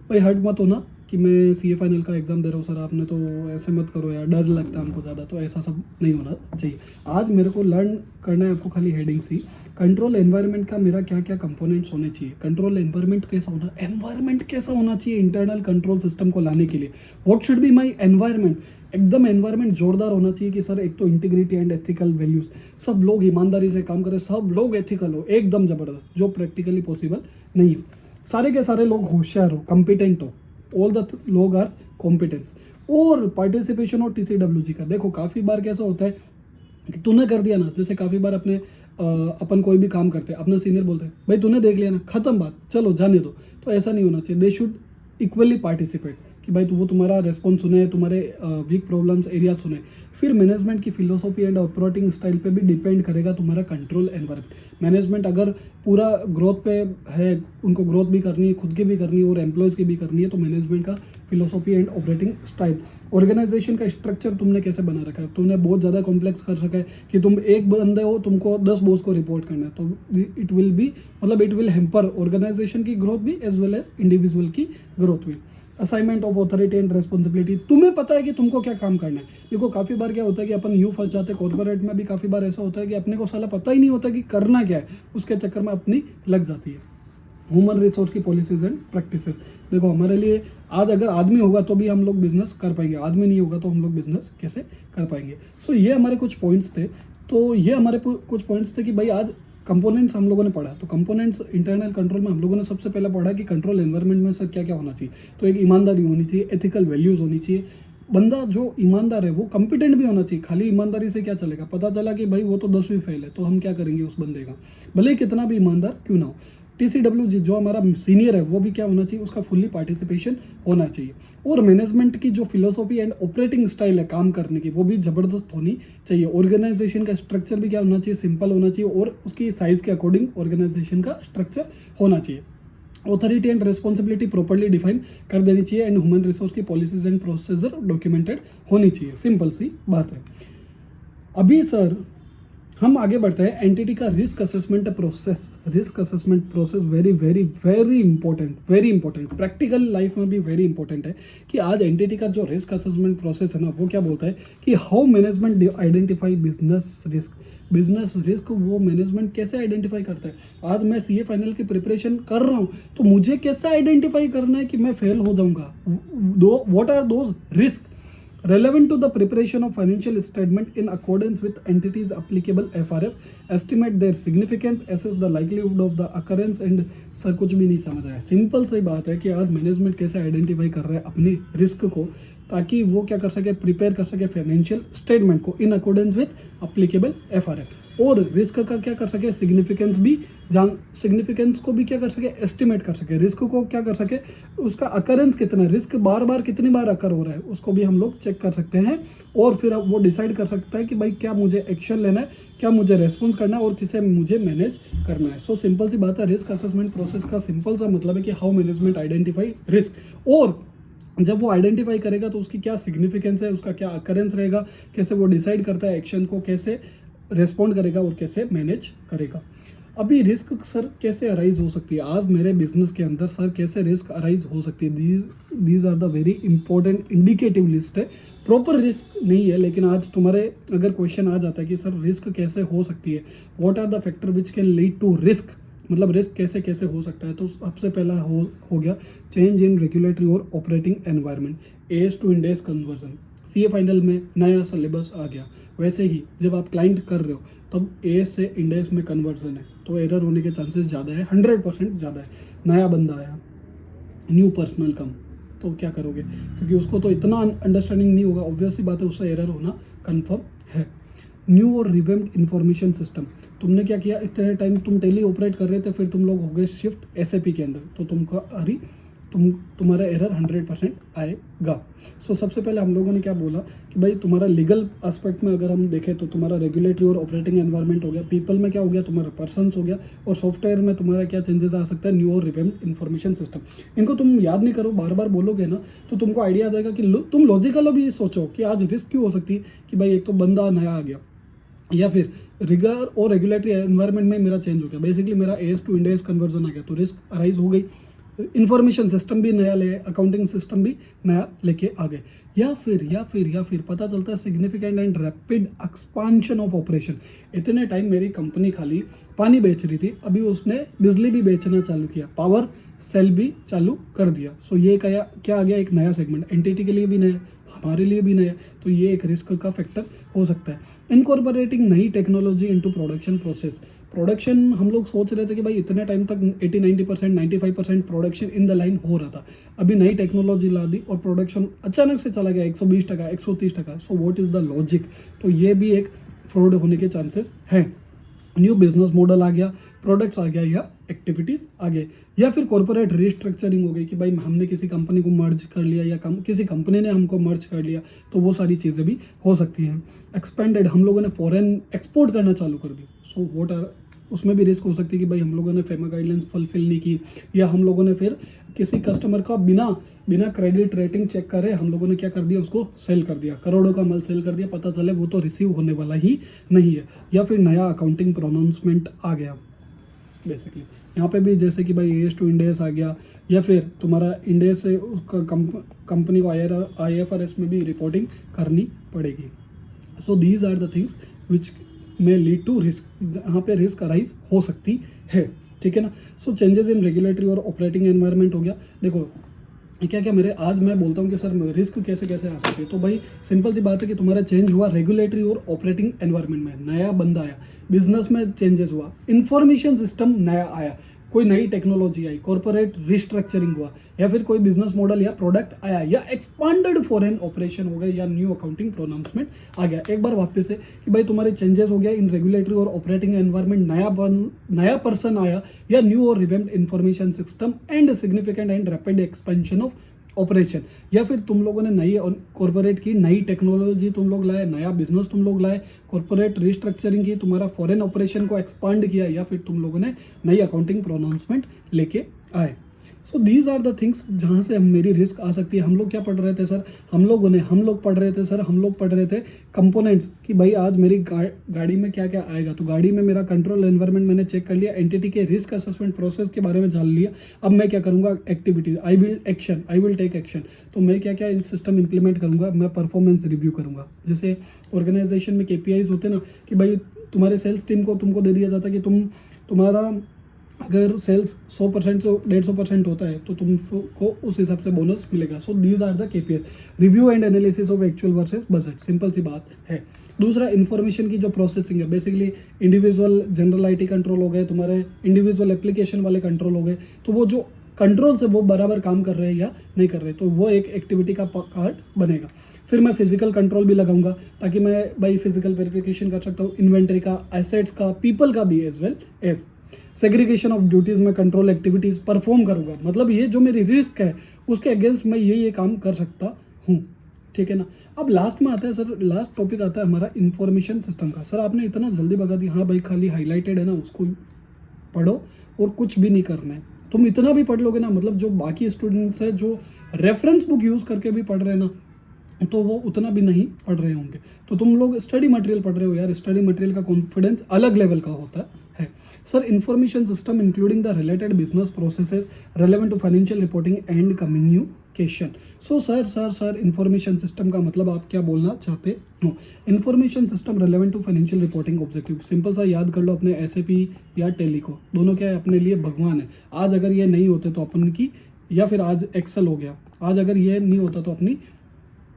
भाई हर्ट मत होना कि मैं सीए फाइनल का एग्जाम दे रहा हूँ सर, आपने तो ऐसे मत करो यार, डर लगता है हमको ज़्यादा, तो ऐसा सब नहीं होना चाहिए। आज मेरे को लर्न करना है आपको खाली हेडिंग सी, कंट्रोल एनवायरनमेंट का मेरा क्या क्या कंपोनेंट्स होने चाहिए, कंट्रोल एनवायरनमेंट कैसा होना, एनवायरनमेंट कैसा होना चाहिए इंटरनल कंट्रोल सिस्टम को लाने के लिए, what should be my environment. एकदम एनवायरनमेंट जोरदार होना चाहिए कि सर एक तो इंटीग्रिटी एंड एथिकल वैल्यूज, सब लोग ईमानदारी से काम करें, सब लोग एथिकल हो, एकदम ज़बरदस्त, जो प्रैक्टिकली पॉसिबल नहीं है। सारे के सारे लोग होशियार हो, कॉम्पिटेंट हो, ऑल द लोग आर कॉम्पिटेंस। और पार्टिसिपेशन और टीसीडब्ल्यूजी का, देखो काफ़ी बार कैसा होता है कि तूने कर दिया ना, जैसे काफ़ी बार अपने अपन कोई भी काम करते हैं, अपना सीनियर बोलते हैं भाई तूने देख लिया ना, खत्म बात, चलो जाने दो, तो ऐसा नहीं होना चाहिए। दे शुड इक्वली पार्टिसिपेट कि भाई वो तुम्हारा रेस्पॉन्स सुने, तुम्हारे वीक प्रॉब्लम्स एरिया सुने। फिर मैनेजमेंट की फिलोसॉफी एंड ऑपरेटिंग स्टाइल पे भी डिपेंड करेगा तुम्हारा कंट्रोल एनवायरनमेंट। मैनेजमेंट अगर पूरा ग्रोथ पे है, उनको ग्रोथ भी करनी है, खुद की भी करनी है और एम्प्लॉयज़ की भी करनी है, तो मैनेजमेंट का philosophy and operating style. Organisation का स्ट्रक्चर तुमने कैसे बना रखा है, तुमने बहुत ज़्यादा कॉम्प्लेक्स कर रखा है कि तुम एक बंदे हो, तुमको 10 बॉस को रिपोर्ट करना है, तो इट विल बी, मतलब इट विल हेम्पर ऑर्गेनाइजेशन की ग्रोथ भी एज वेल एज इंडिविजुअल की ग्रोथ भी। Assignment of authority and responsibility, तुम्हें पता है कि तुमको क्या काम करना है। देखो काफ़ी बार क्या होता है कि अपन यूँ फंस जाते हैं, कॉर्पोरेट में भी काफ़ी बार ऐसा होता है कि अपने को साला पता ही नहीं होता कि करना क्या है, उसके चक्कर में अपनी लग जाती है। ह्यूमन रिसोर्स की पॉलिसीज एंड प्रैक्टिसेस, देखो हमारे लिए आज अगर आदमी होगा तो भी हम लोग बिजनेस कर पाएंगे, आदमी नहीं होगा तो हम लोग बिजनेस कैसे कर पाएंगे। सो ये हमारे कुछ पॉइंट्स थे, तो ये हमारे कुछ पॉइंट्स थे कि भाई आज कंपोनेंट्स हम लोगों ने पढ़ा, तो कंपोनेंट्स इंटरनल कंट्रोल में हम लोगों ने सबसे पहले पढ़ा कि कंट्रोल एनवायरनमेंट में सर क्या क्या होना चाहिए। तो एक ईमानदारी होनी चाहिए, एथिकल वैल्यूज़ होनी चाहिए, बंदा जो ईमानदार है वो कंपिटेंट भी होना चाहिए। खाली ईमानदारी से क्या चलेगा, पता चला कि भाई वो तो 10वीं फेल है, तो हम क्या करेंगे उस बंदे का, भले ही कितना भी ईमानदार क्यों ना हो। टीसीडब्ल्यूजी जो हमारा सीनियर है वो भी क्या होना चाहिए, उसका फुल्ली पार्टिसिपेशन होना चाहिए। और मैनेजमेंट की जो फिलोसॉफी एंड ऑपरेटिंग स्टाइल है काम करने की, वो भी ज़बरदस्त होनी चाहिए। ऑर्गेनाइजेशन का स्ट्रक्चर भी क्या होना चाहिए, सिंपल होना चाहिए और उसकी साइज के अकॉर्डिंग ऑर्गेनाइजेशन का स्ट्रक्चर होना चाहिए। Authority and responsibility properly define कर देनी चाहिए एंड ह्यूमन रिसोर्स की पॉलिसीज एंड प्रोसीजर डॉक्यूमेंटेड होनी चाहिए। सिंपल सी बात है। अभी सर हम आगे बढ़ते हैं, एंटिटी का risk assessment process. Risk assessment process very very very important, practical life में भी वेरी इंपॉर्टेंट है कि आज एंटिटी का जो रिस्क असेसमेंट प्रोसेस है ना, वो क्या बोलता है कि how management identify business risk वो मैनेजमेंट कैसे आइडेंटिफाई करता है। आज मैं सीए फाइनल की प्रिपरेशन कर रहा हूँ, तो मुझे कैसे आइडेंटिफाई करना है कि मैं फेल हो जाऊंगा, what are those risk relevant to the preparation of financial statement in accordance with entities applicable FRF, estimate their significance, assess the likelihood of the occurrence and sir कुछ भी नहीं समझ आया। सिंपल सी बात है कि आज मैनेजमेंट कैसे आइडेंटिफाई कर रहा है अपने रिस्क को, ताकि वो क्या कर सके, प्रिपेयर कर सके फाइनेंशियल स्टेटमेंट को in accordance with applicable FRF, और रिस्क का क्या कर सके, सिग्निफिकेंस को भी क्या कर सके, एस्टिमेट कर सके, रिस्क को क्या कर सके, उसका अकरेंस कितना, रिस्क बार बार कितनी बार अकर हो रहा है उसको भी हम लोग चेक कर सकते हैं। और फिर वो डिसाइड कर सकता है कि भाई क्या मुझे एक्शन लेना है, क्या मुझे रेस्पॉन्स करना है और किसे मुझे मैनेज करना है। सो सिंपल सी बात है, रिस्क असेसमेंट प्रोसेस का सिंपल सा मतलब है कि हाउ मैनेजमेंट आइडेंटिफाई रिस्क, और जब वो आइडेंटिफाई करेगा तो उसकी क्या सिग्निफिकेंस है, उसका क्या अकरेंस रहेगा, कैसे वो डिसाइड करता है एक्शन को, कैसे रेस्पॉन्ड करेगा और कैसे मैनेज करेगा। अभी रिस्क सर कैसे अराइज हो सकती है आज मेरे बिजनेस के अंदर, सर कैसे रिस्क अराइज हो सकती है, these are the very important indicative list है। प्रॉपर रिस्क नहीं है, लेकिन आज तुम्हारे अगर क्वेश्चन आ जाता है कि सर रिस्क कैसे हो सकती है, what are the factor which can lead to risk, मतलब रिस्क कैसे कैसे हो सकता है, तो सबसे पहला हो गया चेंज इन रेगुलेटरी और operating environment, as to Ind AS convergence. CA final में नया सिलेबस आ गया, वैसे ही जब आप क्लाइंट कर रहे हो तब AS से इंड AS में कन्वर्जन है तो एरर होने के चांसेस ज़्यादा है, 100% ज़्यादा है। नया बंदा आया, न्यू पर्सनल कम, तो क्या करोगे, क्योंकि उसको तो इतना अंडरस्टैंडिंग नहीं होगा, ऑब्वियसली बात है उससे एरर होना कन्फर्म है। न्यू और रिवेम्ड इंफॉर्मेशन सिस्टम, तुमने क्या किया, इतने टाइम तुम टेली ऑपरेट कर रहे थे, फिर तुम लोग हो गए शिफ्ट SAP के अंदर, तो तुम्हारा एरर 100% आएगा। सो सबसे पहले हम लोगों ने क्या बोला कि भाई तुम्हारा लीगल एस्पेक्ट में अगर हम देखें तो तुम्हारा रेगुलेटरी और ऑपरेटिंग एनवायरनमेंट हो गया, पीपल में क्या हो गया, तुम्हारा पर्सन्स हो गया, और सॉफ्टवेयर में तुम्हारा क्या चेंजेस आ सकता है, न्यू और रिवेम्ड इंफॉर्मेशन सिस्टम। इनको तुम याद नहीं करो, बार बार बोलोगे ना तो तुमको आइडिया आ जाएगा कि तुम लॉजिकल भी सोचो कि आज रिस्क क्यों हो सकती है कि भाई एक तो बंदा नया आ गया, या फिर रिगर और रेगुलेटरी एनवायरनमेंट में मेरा चेंज हो गया, बेसिकली मेरा AS to Ind AS conversion आ गया, तो रिस्क अराइज हो गई। इंफॉर्मेशन सिस्टम भी नया ले, अकाउंटिंग सिस्टम भी नया लेके आ गए, या फिर पता चलता है significant and rapid expansion of operation. इतने टाइम मेरी कंपनी खाली पानी बेच रही थी, अभी उसने बिजली भी बेचना चालू किया, पावर सेल भी चालू कर दिया। सो ये क्या आ गया, एक नया सेगमेंट, एंटिटी के लिए भी नया, हमारे लिए भी नया, तो ये एक रिस्क का फैक्टर हो सकता है। इनकॉर्पोरेटिंग नई technology into production process, production हम लोग सोच रहे थे कि भाई इतने टाइम तक 80-90% 95% प्रोडक्शन इन द लाइन हो रहा था, अभी नई टेक्नोलॉजी ला दी और प्रोडक्शन अचानक से चला गया 120%, 130%। So what is the logic, तो ये भी एक फ्रॉड होने के चांसेस हैं। न्यू बिजनेस मॉडल आ गया, प्रोडक्ट्स आ गया, या एक्टिविटीज़ आ गए, या फिर कॉर्पोरेट रिस्ट्रक्चरिंग हो गई कि भाई हमने किसी कंपनी को मर्ज कर लिया, या किसी कंपनी ने हमको मर्ज कर लिया, तो वो सारी चीज़ें भी हो सकती हैं। एक्सपेंडेड, हम लोगों ने फॉरेन एक्सपोर्ट करना चालू कर दी, सो व्हाट आर, उसमें भी रिस्क हो सकती है कि भाई हम लोगों ने फेमा गाइडलाइंस फुलफिल नहीं की, या हम लोगों ने फिर किसी कस्टमर का बिना क्रेडिट रेटिंग चेक करे हम लोगों ने क्या कर दिया, उसको सेल कर दिया, करोड़ों का माल सेल कर दिया, पता चले वो तो रिसीव होने वाला ही नहीं है। या फिर नया अकाउंटिंग प्रोनाउंसमेंट आ गया, बेसिकली यहाँ पे भी जैसे कि भाई AS टू इंड AS आ गया, या फिर तुम्हारा इंड AS से उसका कंपनी को IFRS में भी रिपोर्टिंग करनी पड़ेगी। So these are the things which में लीड टू रिस्क, जहाँ पे रिस्क अराइज हो सकती है, ठीक है ना। सो चेंजेस इन रेगुलेटरी और ऑपरेटिंग एनवायरनमेंट हो गया। देखो क्या मेरे आज मैं बोलता हूँ कि सर रिस्क कैसे कैसे आ सकती है, तो भाई सिंपल सी बात है कि तुम्हारा चेंज हुआ रेगुलेटरी और ऑपरेटिंग एनवायरनमेंट में, नया बंदा आया, बिजनेस में चेंजेस हुआ, इंफॉर्मेशन सिस्टम नया आया, कोई नई टेक्नोलॉजी आई, कॉर्पोरेट रिस्ट्रक्चरिंग हुआ, या फिर कोई बिजनेस मॉडल या प्रोडक्ट आया, या एक्सपांडेड फॉरेन ऑपरेशन हो गए, या न्यू अकाउंटिंग प्रोनाउंसमेंट आ गया। एक बार वापस से कि भाई तुम्हारे चेंजेस हो गया इन रेगुलेटरी और ऑपरेटिंग एनवायरनमेंट, नया पर्सन आया, या न्यू और revamped information system and significant and rapid expansion of operation, या फिर तुम लोगों ने नई कॉर्पोरेट की नई टेक्नोलॉजी तुम लोग लाए, नया बिजनेस तुम लोग लाए, कॉर्पोरेट रिस्ट्रक्चरिंग की, तुम्हारा फॉरेन ऑपरेशन को एक्सपांड किया, या फिर तुम लोगों ने नई अकाउंटिंग प्रोनाउंसमेंट लेके आए। So these are the things जहाँ से मेरी रिस्क आ सकती है। हम लोग क्या पढ़ रहे थे सर, हम लोग पढ़ रहे थे कंपोनेंट्स कि भाई आज मेरी गाड़ी में क्या क्या आएगा, तो गाड़ी में मेरा कंट्रोल एनवायरनमेंट मैंने चेक कर लिया, एंटिटी के रिस्क असेसमेंट प्रोसेस के बारे में जान लिया। अब मैं क्या करूँगा, activities, I will take action, तो मैं क्या क्या इन सिस्टम इंप्लीमेंट करूँगा, मैं परफॉर्मेंस रिव्यू करूँगा। जैसे ऑर्गेनाइजेशन में KPIs होते ना कि भाई तुम्हारे सेल्स टीम को तुमको दे दिया जाता है कि तुम्हारा अगर सेल्स 100% से 150% होता है तो तुमको उस हिसाब से बोनस मिलेगा। So these are the KPIs, review and analysis of actual versus budget, simple सी बात है। दूसरा इन्फॉर्मेशन की जो प्रोसेसिंग है, basically individual general IT control हो गए, तुम्हारे इंडिविजुअल एप्लीकेशन वाले कंट्रोल हो गए, तो वो जो कंट्रोल्स है वो बराबर काम कर रहे हैं या नहीं कर रहे, तो वो एक एक्टिविटी का पार्ट बनेगा। फिर मैं फिजिकल कंट्रोल भी लगाऊंगा ताकि मैं भाई फिजिकल वेरिफिकेशन कर सकता हूँ, इन्वेंटरी का, एसेट्स का, पीपल का भी, as well as segregation of duties में कंट्रोल एक्टिविटीज परफॉर्म करूंगा। मतलब ये जो मेरी रिस्क है उसके अगेंस्ट मैं ये काम कर सकता हूँ, ठीक है ना। अब लास्ट में आता है सर, लास्ट टॉपिक आता है हमारा इंफॉर्मेशन सिस्टम का। सर आपने इतना जल्दी बता दी, हाँ भाई खाली हाईलाइटेड है ना उसको पढ़ो और कुछ भी नहीं करना है। तुम इतना भी पढ़ लोगे ना, मतलब जो बाकी स्टूडेंट्स है जो रेफरेंस बुक यूज करके भी पढ़ रहे हैं ना, तो वो उतना भी नहीं पढ़ रहे होंगे। तो तुम लोग स्टडी मटेरियल पढ़ रहे हो यार, स्टडी मटेरियल का कॉन्फिडेंस अलग लेवल का होता है। Sir information system including the related business processes relevant to financial reporting and communication. So sir information system का मतलब आप क्या बोलना चाहते हो? Information system relevant to financial reporting objective, simple सा याद कर लो अपने SAP या टेली को, दोनों क्या है अपने लिए भगवान है। आज अगर ये नहीं होते तो अपन की, या फिर आज एक्सेल हो गया, आज अगर ये नहीं होता तो अपनी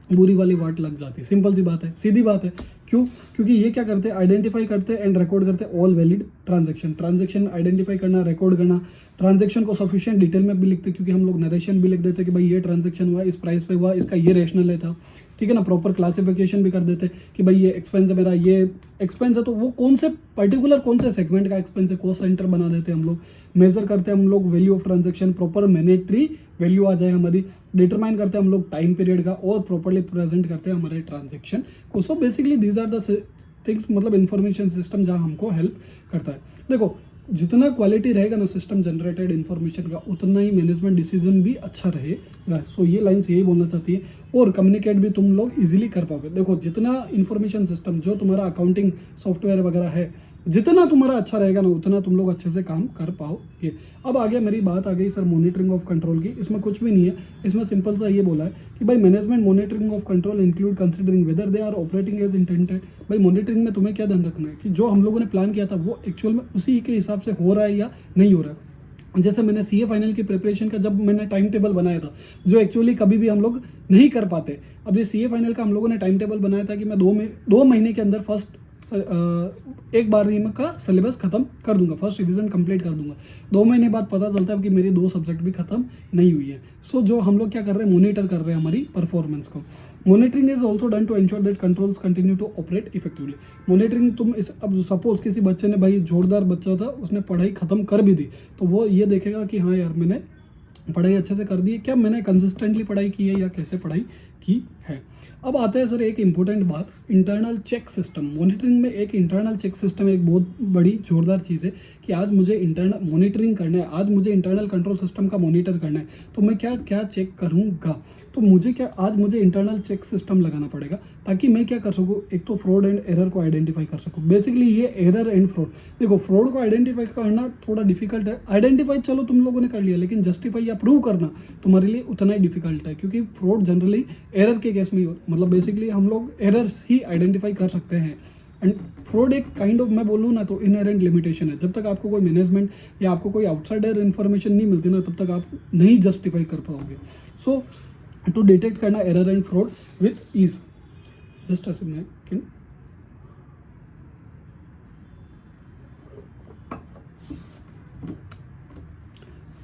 बुरी वाली वाट लग जाती है। सिंपल सी बात है, सीधी बात है। क्यों? क्योंकि ये क्या करते हैं, आइडेंटिफाई करते हैं एंड रिकॉर्ड करते हैं ऑल वैलिड ट्रांजेक्शन आइडेंटिफाई करना, रिकॉर्ड करना, ट्रांजेक्शन को सफिशिएंट डिटेल में भी लिखते हैं, क्योंकि हम लोग नरेशन भी लिख देते हैं कि भाई ये ट्रांजेक्शन हुआ, इस प्राइस पे हुआ, इसका ये रेशनल है था, ठीक है ना। प्रॉपर क्लासिफिकेशन भी कर देते हैं कि भाई ये एक्सपेंस है मेरा, ये एक्सपेंस है तो वो कौन से पर्टिकुलर कौन से सेगमेंट का एक्सपेंस है, कॉस्ट सेंटर बना देते हैं हम लोग, मेजर करते हैं हम लोग value of transaction, proper monetary value आ जाए हमारी, डिटरमाइन करते हैं हम लोग टाइम पीरियड का, और प्रॉपरली प्रेजेंट करते हैं हमारे ट्रांजेक्शन को। So basically these are the things, मतलब इंफॉर्मेशन सिस्टम जहाँ हमको हेल्प करता है। देखो जितना क्वालिटी रहेगा ना सिस्टम जनरेटेड इन्फॉर्मेशन का, उतना ही मैनेजमेंट डिसीजन भी अच्छा रहेगा। सो ये लाइन्स यही बोलना चाहती है, और कम्युनिकेट भी तुम लोग इजीली कर पाओगे। देखो जितना इन्फॉर्मेशन सिस्टम जो तुम्हारा अकाउंटिंग सॉफ्टवेयर वगैरह है, जितना तुम्हारा अच्छा रहेगा ना, उतना तुम लोग अच्छे से काम कर पाओगे। अब आगे मेरी बात आ गई सर मॉनिटरिंग ऑफ कंट्रोल की। इसमें कुछ भी नहीं है, इसमें सिंपल सा ये बोला है कि भाई management monitoring of control include considering whether they are operating as intended. भाई मॉनिटरिंग में तुम्हें क्या ध्यान रखना है कि जो हम लोगों ने प्लान किया था वो एक्चुअल में उसी के हिसाब से हो रहा है या नहीं हो रहा है। जैसे मैंने सीए फाइनल की प्रिपरेशन का जब मैंने टाइम टेबल बनाया था, जो एक्चुअली कभी भी हम लोग नहीं कर पाते। अब ये सीए फाइनल का हम लोगों ने टाइम टेबल बनाया था कि मैं 2 महीने के अंदर फर्स्ट एक बार में का सिलेबस खत्म कर दूंगा, फर्स्ट रिवीजन कंप्लीट कर दूंगा। 2 महीने बाद पता चलता है कि मेरी 2 सब्जेक्ट भी खत्म नहीं हुई है। सो जो हम लोग क्या कर रहे हैं, मॉनिटर कर रहे हैं हमारी परफॉर्मेंस को। Monitoring is also done to ensure that controls continue to operate effectively. Monitoring तुम अब सपोज किसी बच्चे ने, भाई जोरदार बच्चा था, उसने पढ़ाई खत्म कर भी दी, तो वो ये देखेगा कि हाँ यार मैंने पढ़ाई अच्छे से कर दी है, क्या मैंने कंसिस्टेंटली पढ़ाई की है या कैसे पढ़ाई की है। अब आता है सर एक इंपॉर्टेंट बात, इंटरनल चेक सिस्टम। मॉनिटरिंग में एक इंटरनल चेक सिस्टम एक बहुत बड़ी जोरदार चीज़ है कि आज मुझे इंटरनल मॉनिटरिंग करना है, आज मुझे इंटरनल कंट्रोल सिस्टम का मॉनिटर करना है, तो मैं क्या क्या चेक करूँगा। तो आज मुझे इंटरनल चेक सिस्टम लगाना पड़ेगा, ताकि मैं क्या कर सकूँ, एक तो फ्रॉड एंड एरर को आइडेंटिफाई कर सकूँ। बेसिकली ये एरर एंड फ्रॉड, देखो फ्रॉड को आइडेंटिफाई करना थोड़ा डिफिकल्ट है। आइडेंटिफाई चलो तुम लोगों ने कर लिया, लेकिन जस्टिफाई या प्रूव करना तुम्हारे लिए उतना ही डिफिकल्ट है, क्योंकि फ्रॉड जनरली एरर के केस में मतलब बेसिकली हम लोग एरर्स ही आइडेंटिफाई कर सकते हैं। एंड फ्रॉड एक काइंड ऑफ मैं बोलूँ ना तो इनहेरेंट लिमिटेशन है। जब तक आपको कोई मैनेजमेंट या आपको कोई आउटसाइडर इन्फॉर्मेशन नहीं मिलती ना, तब तक आप नहीं जस्टिफाई कर पाओगे। सो टू डिटेक्ट करना error and fraud with ease, just a second.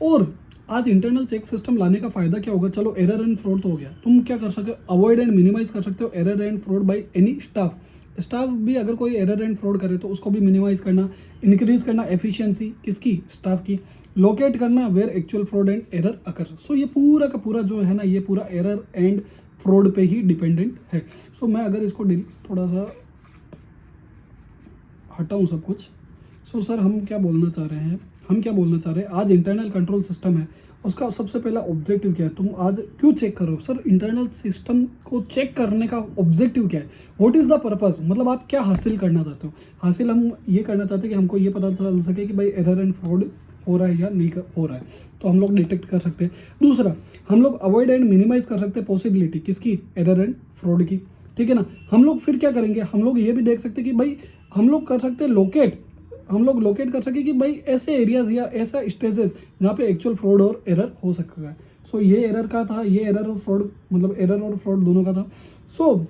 और आज इंटरनल चेक सिस्टम लाने का फायदा क्या होगा, चलो एरर एंड फ्रॉड तो हो गया, तुम क्या कर सकते हो, अवॉइड एंड मिनिमाइज कर सकते हो error and fraud by any staff भी अगर कोई एरर एंड फ्रॉड करे तो उसको भी मिनिमाइज करना, इंक्रीज करना एफिशिएंसी किसकी, स्टाफ की, लोकेट करना where actual fraud and error occur. So ये पूरा का पूरा जो है ना, ये पूरा एरर एंड फ्रॉड पे ही डिपेंडेंट है। सो मैं अगर इसको थोड़ा सा हटाऊं सब कुछ, सो सर हम क्या बोलना चाह रहे हैं, आज इंटरनल कंट्रोल सिस्टम है, उसका सबसे पहला ऑब्जेक्टिव क्या है, तुम आज क्यों चेक करो सर, इंटरनल सिस्टम को चेक करने का ऑब्जेक्टिव क्या है, व्हाट इज़ द पर्पस, मतलब आप क्या हासिल करना चाहते हो। हासिल हम ये करना चाहते हैं कि हमको ये पता चल सके कि भाई एरर एंड फ्रॉड हो रहा है या नहीं हो रहा है, तो हम लोग डिटेक्ट कर सकते हैं। दूसरा, हम लोग अवॉइड एंड मिनिमाइज कर सकते हैं पॉसिबिलिटी किसकी, एरर एंड फ्रॉड की, ठीक है ना। हम लोग फिर क्या करेंगे, हम लोग ये भी देख सकते हैं कि भाई हम लोग कर सकते हैं लोकेट कर सके कि भाई ऐसे एरियाज या ऐसा स्टेजेस जहाँ पे एक्चुअल फ्रॉड और एरर हो सकता है। सो ये एरर का था, ये एरर और फ्रॉड, मतलब एरर और फ्रॉड दोनों का था। सो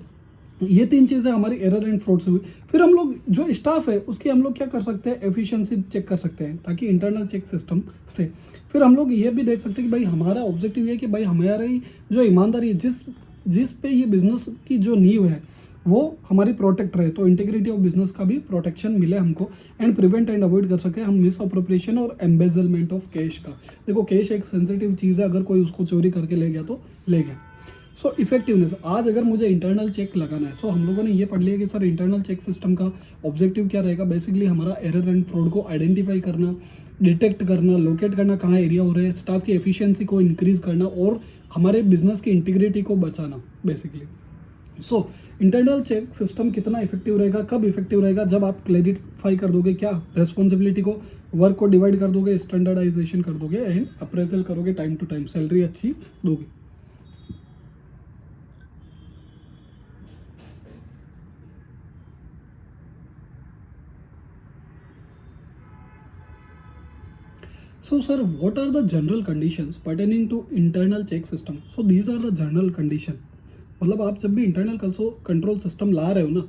ये 3 चीज़ें हमारी एरर एंड फ्रॉड से हुई। फिर हम लोग जो स्टाफ है उसकी हम लोग क्या कर सकते हैं, एफिशिएंसी चेक कर सकते हैं, ताकि इंटरनल चेक सिस्टम से फिर हम लोग ये भी देख सकते हैं कि भाई हमारा ऑब्जेक्टिव है कि भाई हमारी जो ईमानदारी जिस पे ये बिजनेस की जो नींव है वो हमारी प्रोटेक्ट रहे, तो इंटीग्रिटी ऑफ बिजनेस का भी प्रोटेक्शन मिले हमको, एंड प्रिवेंट एंड अवॉइड कर सके हम मिस अप्रोप्रिएशन और एम्बेजलमेंट ऑफ कैश का। देखो कैश एक सेंसिटिव चीज़ है, अगर कोई उसको चोरी करके ले गया तो ले गया। सो इफेक्टिवनेस, आज अगर मुझे इंटरनल चेक लगाना है, सो हम लोगों ने ये पढ़ लिया कि सर इंटरनल चेक सिस्टम का ऑब्जेक्टिव क्या रहेगा, बेसिकली हमारा एरर एंड फ्रॉड को आइडेंटिफाई करना, डिटेक्ट करना, लोकेट करना कहाँ एरिया हो रहा है, स्टाफ की एफिशिएंसी को इंक्रीज करना और हमारे बिजनेस की इंटीग्रिटी को बचाना basically. So internal check system कितना इफेक्टिव रहेगा, कब इफेक्टिव रहेगा, जब आप क्लैरिफाई कर दोगे क्या रेस्पॉन्सिबिलिटी को, वर्क को डिवाइड कर दोगे, स्टैंडर्डाइजेशन कर दोगे एंड अप्रेजल करोगे टाइम टू टाइम, सैलरी अच्छी दोगे। So, sir, what are the general conditions pertaining to internal check system? So, these are the general condition मतलब आप जब भी इंटरनल कंट्रोल सिस्टम ला रहे हो ना,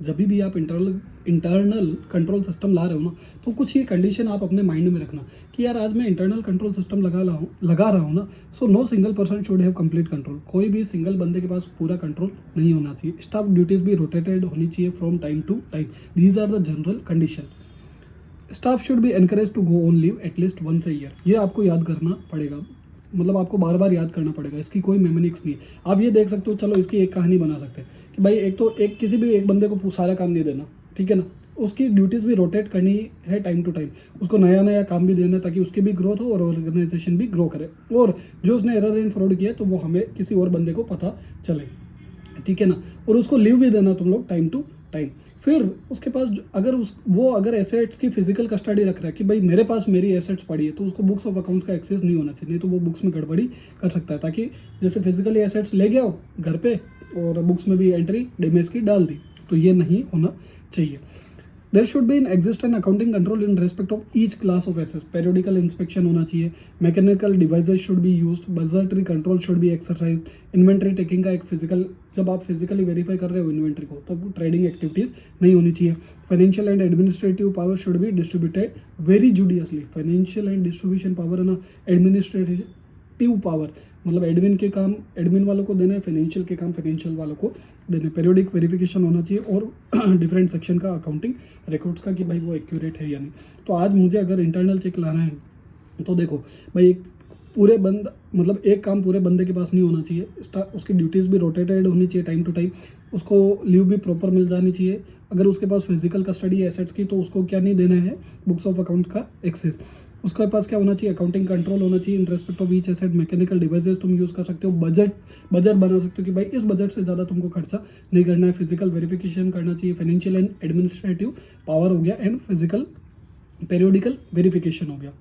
जब भी आप इंटरनल कंट्रोल सिस्टम ला रहे हो ना, तो कुछ ये कंडीशन आप अपने माइंड में रखना कि यार आज मैं इंटरनल कंट्रोल सिस्टम लगा रहा हूँ ना, so no single person should have complete control. कोई भी सिंगल बंदे के पास पूरा कंट्रोल नहीं होना चाहिए। स्टाफ ड्यूटीज भी रोटेटेड होनी चाहिए from time to time. These are the general condition. Staff should be encourage to go on leave at least once a year. ये आपको याद करना पड़ेगा, मतलब आपको बार बार याद करना पड़ेगा। इसकी कोई मेमोनिक्स नहीं है। आप ये देख सकते हो, चलो इसकी एक कहानी बना सकते हैं कि भाई एक किसी भी एक बंदे को सारा काम नहीं देना, ठीक है ना, उसकी ड्यूटीज़ भी रोटेट करनी है टाइम टू टाइम। उसको नया नया काम भी देना है ताकि उसकी भी ग्रोथ हो और ऑर्गेनाइजेशन भी ग्रो करे, और जो उसने एरर एंड फ्रॉड किया तो वो हमें किसी और बंदे को पता चले, ठीक है ना। और उसको लीव भी देना तुम लोग टाइम टू टाइम। फिर उसके पास अगर एसेट्स की फिजिकल कस्टडी रख रहा है कि भाई मेरे पास मेरी एसेट्स पड़ी है, तो उसको बुक्स ऑफ अकाउंट्स का एक्सेस नहीं होना चाहिए, नहीं तो वो बुक्स में गड़बड़ी कर सकता है। ताकि जैसे फिजिकली एसेट्स ले गया हो घर पे और बुक्स में भी एंट्री डैमेज की डाल दी, तो ये नहीं होना चाहिए। There should be in exist and accounting control in respect of each class of assets. Periodical inspection होना चाहिए। Mechanical devices should be used. Budgetary control should be exercise. Inventory taking का एक फिजिकल, जब आप फिजिकली वेरीफाई कर रहे हो inventory को, तो ट्रेडिंग एक्टिविटीज़ नहीं होनी चाहिए। Financial and administrative power should be distributed very judiciously. Financial and distribution power है ना, एडमिनिस्ट्रेटिव पावर मतलब एडमिन वालों को देने, फाइनेंशियल के काम फाइनेंशियल वालों को देने। पेरियोडिक वेरिफिकेशन होना चाहिए और डिफरेंट सेक्शन का अकाउंटिंग रिकॉर्ड्स का कि भाई वो एक्यूरेट है या नहीं। तो आज मुझे अगर इंटरनल चेक लाना है तो देखो भाई, एक काम पूरे बंदे के पास नहीं होना चाहिए। उसकी ड्यूटीज़ भी रोटेटेड होनी चाहिए टाइम टू टाइम। उसको लीव भी प्रॉपर मिल जानी चाहिए। अगर उसके पास फिजिकल कस्टडी है एसेट्स की, तो उसको क्या नहीं देना है, बुक्स ऑफ अकाउंट का एक्सेस। उसके पास क्या होना चाहिए, अकाउंटिंग कंट्रोल होना चाहिए इन respect of each asset. Mechanical devices तुम यूज़ कर सकते हो। बजट बना सकते हो कि भाई इस बजट से ज़्यादा तुमको खर्चा नहीं करना है। फिजिकल वेरिफिकेशन करना चाहिए। फाइनेंशियल एंड एडमिनिस्ट्रेटिव पावर हो गया, एंड फिजिकल पेरियोडिकल वेरिफिकेशन हो गया।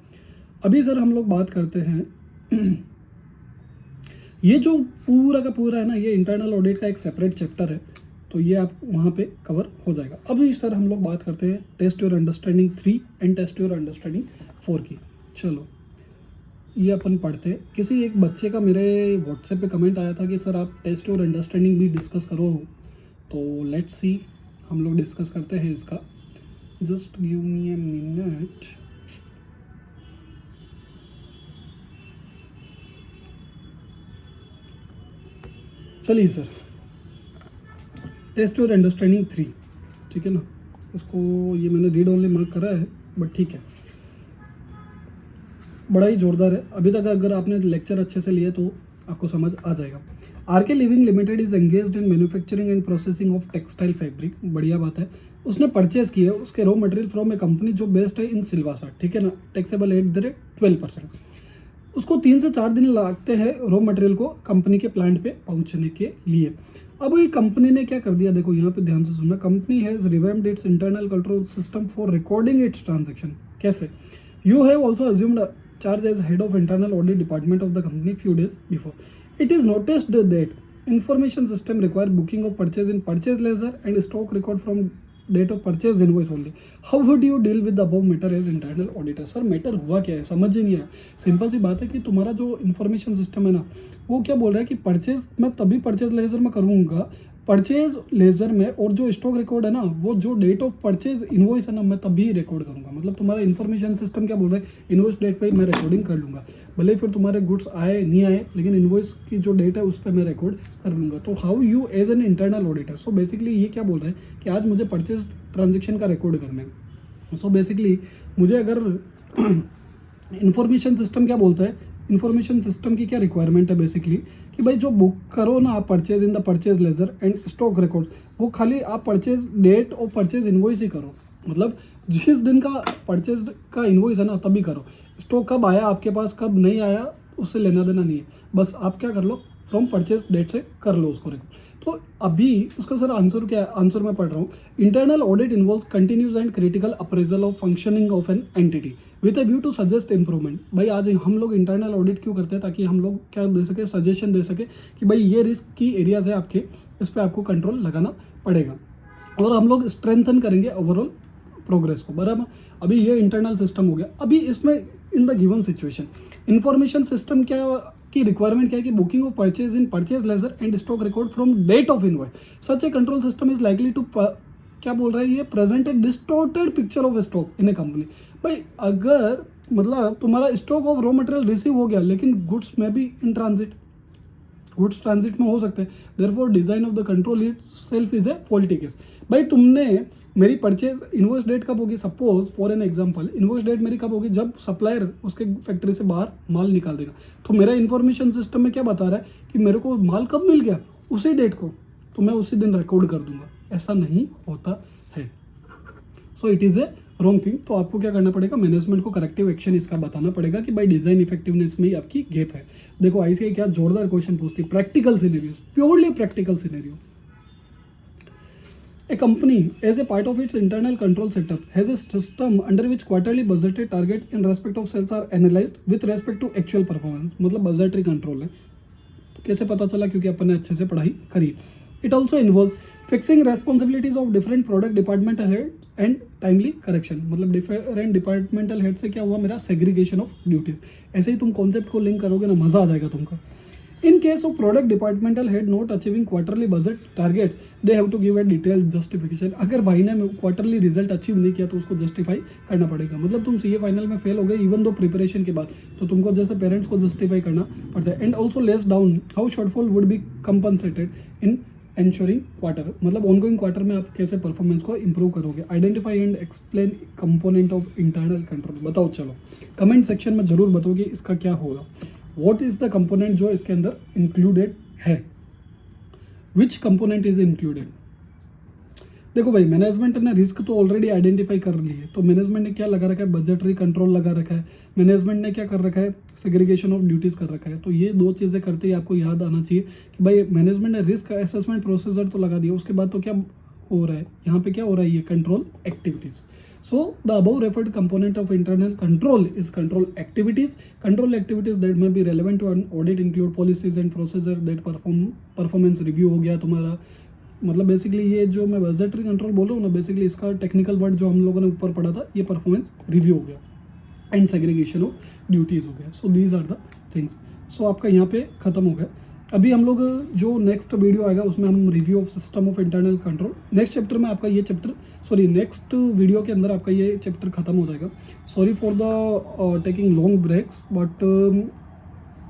अभी सर हम लोग बात करते हैं ये जो पूरा का पूरा है ना, ये इंटरनल ऑडिट का एक सेपरेट चैप्टर है, तो ये आप वहाँ पे कवर हो जाएगा। अभी सर हम लोग बात करते हैं test your understanding 3 and test your understanding 4 की। चलो ये अपन पढ़ते हैं। किसी एक बच्चे का मेरे व्हाट्सएप पे कमेंट आया था कि सर आप टेस्ट योर अंडरस्टैंडिंग भी डिस्कस करो, तो लेट्स सी, हम लोग डिस्कस करते हैं इसका। Just give me a minute. चलिए सर, टेस्ट योर अंडरस्टैंडिंग 3, ठीक है ना। इसको ये मैंने रीड ओनली मार्क करा है, बट ठीक है, बड़ा ही जोरदार है। अभी तक अगर आपने लेक्चर अच्छे से लिए तो आपको समझ आ जाएगा। RK living limited is engaged in manufacturing and processing of textile fabric. बढ़िया बात है। उसने परचेज किया है उसके raw material from a company जो बेस्ड है इन सिलवासा, ठीक है ना। Taxable at the rate 12%। उसको 3 से 4 दिन लगते हैं रॉ मटेरियल को कंपनी के प्लांट पे पहुंचने के लिए। अब ये कंपनी ने क्या कर दिया, देखो यहाँ पे ध्यान से सुनना। Company has revamped its internal control system for recording its transaction. कैसे? You have also assumed charge as head of internal audit department of the company few days before. It is noticed that information system require booking of purchase in purchase ledger and stock record from date of purchase invoice only. How would you deal with the above matter as internal auditor? Sir matter हुआ क्या है, समझ ही नहीं आया। Simple सी बात है कि तुम्हारा जो इन्फॉर्मेशन सिस्टम है ना, वो क्या बोल रहा है कि परचेज मैं तभी परचेज लेजर में करूँगा, परचेज लेजर में, और जो स्टॉक रिकॉर्ड है ना, वो जो डेट ऑफ परचेज इनवॉइस है ना, मैं तभी रिकॉर्ड करूंगा। मतलब तुम्हारा इन्फॉर्मेशन सिस्टम क्या बोल रहा है, इनवॉइस डेट पे मैं रिकॉर्डिंग कर लूंगा, भले फिर तुम्हारे गुड्स आए नहीं आए, लेकिन इनवॉइस की जो डेट है उस पर मैं रिकॉर्ड कर लूंगा। तो how you as an internal auditor, so basically ये क्या बोल रहे हैं कि आज मुझे परचेज ट्रांजेक्शन का रिकॉर्ड करना है। सो बेसिकली मुझे अगर इन्फॉर्मेशन सिस्टम क्या बोलता है, इन्फॉर्मेशन सिस्टम की क्या रिक्वायरमेंट है बेसिकली कि भाई जो बुक करो ना आप purchase in the purchase ledger and stock record, वो खाली आप परचेज डेट और परचेज इनवॉइस ही करो। मतलब जिस दिन का परचेज का इनवॉइस है ना तभी करो। स्टॉक कब आया आपके पास कब नहीं आया उससे लेना देना नहीं है, बस आप क्या कर लो, फ्रॉम परचेज डेट से कर लो उसको रिकॉर्ड। तो अभी उसका सर आंसर क्या है, आंसर मैं पढ़ रहा हूँ। Internal audit involves continuous and critical appraisal of functioning of an entity with a view to suggest improvement. भाई आज हम लोग इंटरनल ऑडिट क्यों करते हैं, ताकि हम लोग क्या दे सके, सजेशन दे सके कि भाई ये रिस्क की एरियाज है आपके, इस पर आपको कंट्रोल लगाना पड़ेगा, और हम लोग स्ट्रेंथन करेंगे ओवरऑल प्रोग्रेस को, बराबर। अभी ये इंटरनल सिस्टम हो गया। अभी इसमें in the given situation information system क्या की रिक्वायरमेंट क्या है कि booking of purchase in purchase ledger and stock record from date of invoice. Such a control system is likely to क्या बोल रहा है ये, present a distorted picture of stock in a company. भाई अगर मतलब तुम्हारा stock of raw material receive हो गया लेकिन गुड्स में भी इन ट्रांजिट, गुड्स ट्रांजिट में हो सकते हैं, therefore design of the control itself is a faulty case. भाई तुमने मेरी परचेज इनवॉइस डेट कब होगी, suppose for an example invoice date मेरी कब होगी, जब सप्लायर उसके फैक्ट्री से बाहर माल निकाल देगा। तो मेरा इन्फॉर्मेशन सिस्टम में क्या बता रहा है कि मेरे को माल कब मिल गया, उसी डेट को, तो मैं उसी दिन रिकॉर्ड कर दूंगा। ऐसा नहीं होता है। So it is a wrong thing. तो आपको क्या करना पड़ेगा, मैनेजमेंट को करेक्टिव एक्शन इसका बताना पड़ेगा कि भाई डिजाइन इफेक्टिवनेस में ही आपकी गैप है। देखो आईसीआई क्या जोरदार क्वेश्चन पूछती है, practical scenario, purely practical scenario. A company, as a part of its internal control setup, has a system under which quarterly budgeted target in respect of sales are analyzed with respect to actual performance। मतलब budgetary control है। कैसे पता चला, क्योंकि अपन ने अच्छे से पढ़ाई करी। It also involves fixing responsibilities of different product departmental head and timely correction। मतलब different departmental head से क्या हुआ मेरा segregation of duties। ऐसे ही तुम कॉन्सेप्ट को लिंक करोगे ना, मजा आ जाएगा तुमको। In case of product departmental head not achieving quarterly budget target, they have to give a detailed justification। अगर भाई ने क्वार्टरली रिजल्ट अचीव नहीं किया तो उसको जस्टिफाई करना पड़ेगा। मतलब तुम सीए फाइनल में फेल हो गए इवन दो प्रिपरेशन के बाद, तो तुमको जैसे पेरेंट्स को जस्टिफाई करना पड़ता है। And also less down how shortfall would be compensated in ensuring quarter. मतलब ऑनगोइंग क्वार्टर में आप कैसे परफॉर्मेंस को इंप्रूव करोगे। Identify and explain component of internal control. बताओ, चलो कमेंट सेक्शन में जरूर बताओगे इसका क्या होगा। What is the component जो इसके अंदर इंक्लूडेड है, विच कंपोनेंट इज इंक्लूडेड। देखो भाई मैनेजमेंट ने रिस्क तो ऑलरेडी आइडेंटिफाई कर ली है, तो मैनेजमेंट ने क्या लगा रखा है, बजटरी कंट्रोल लगा रखा है। मैनेजमेंट ने क्या कर रखा है, सेग्रीगेशन ऑफ ड्यूटीज कर रखा है। तो ये दो चीज़ें करते ही आपको याद आना चाहिए कि भाई मैनेजमेंट ने रिस्क असेसमेंट प्रोसीजर तो लगा दिया, उसके बाद तो क्या हो रहा है यहाँ पे, क्या हो रहा है, ये control activities. So the above referred component of internal control is control activities. Control activities that may be relevant to an audit include policies and procedure that performance review हो गया तुम्हारा। मतलब बेसिकली ये जो मैं बजटरी कंट्रोल बोल रहा हूँ ना, बेसिकली इसका टेक्निकल वर्ड जो हम लोगों ने ऊपर पढ़ा था, ये परफॉर्मेंस रिव्यू हो गया एंड सेग्रीगेशन ऑफ ड्यूटीज हो गया। So these are the things. So आपका यहाँ पे खत्म हो गया। अभी हम लोग जो नेक्स्ट वीडियो आएगा उसमें हम review of system of internal control, next chapter में आपका ये चैप्टर, सॉरी नेक्स्ट वीडियो के अंदर आपका ये चैप्टर खत्म हो जाएगा। Sorry for the taking long breaks, but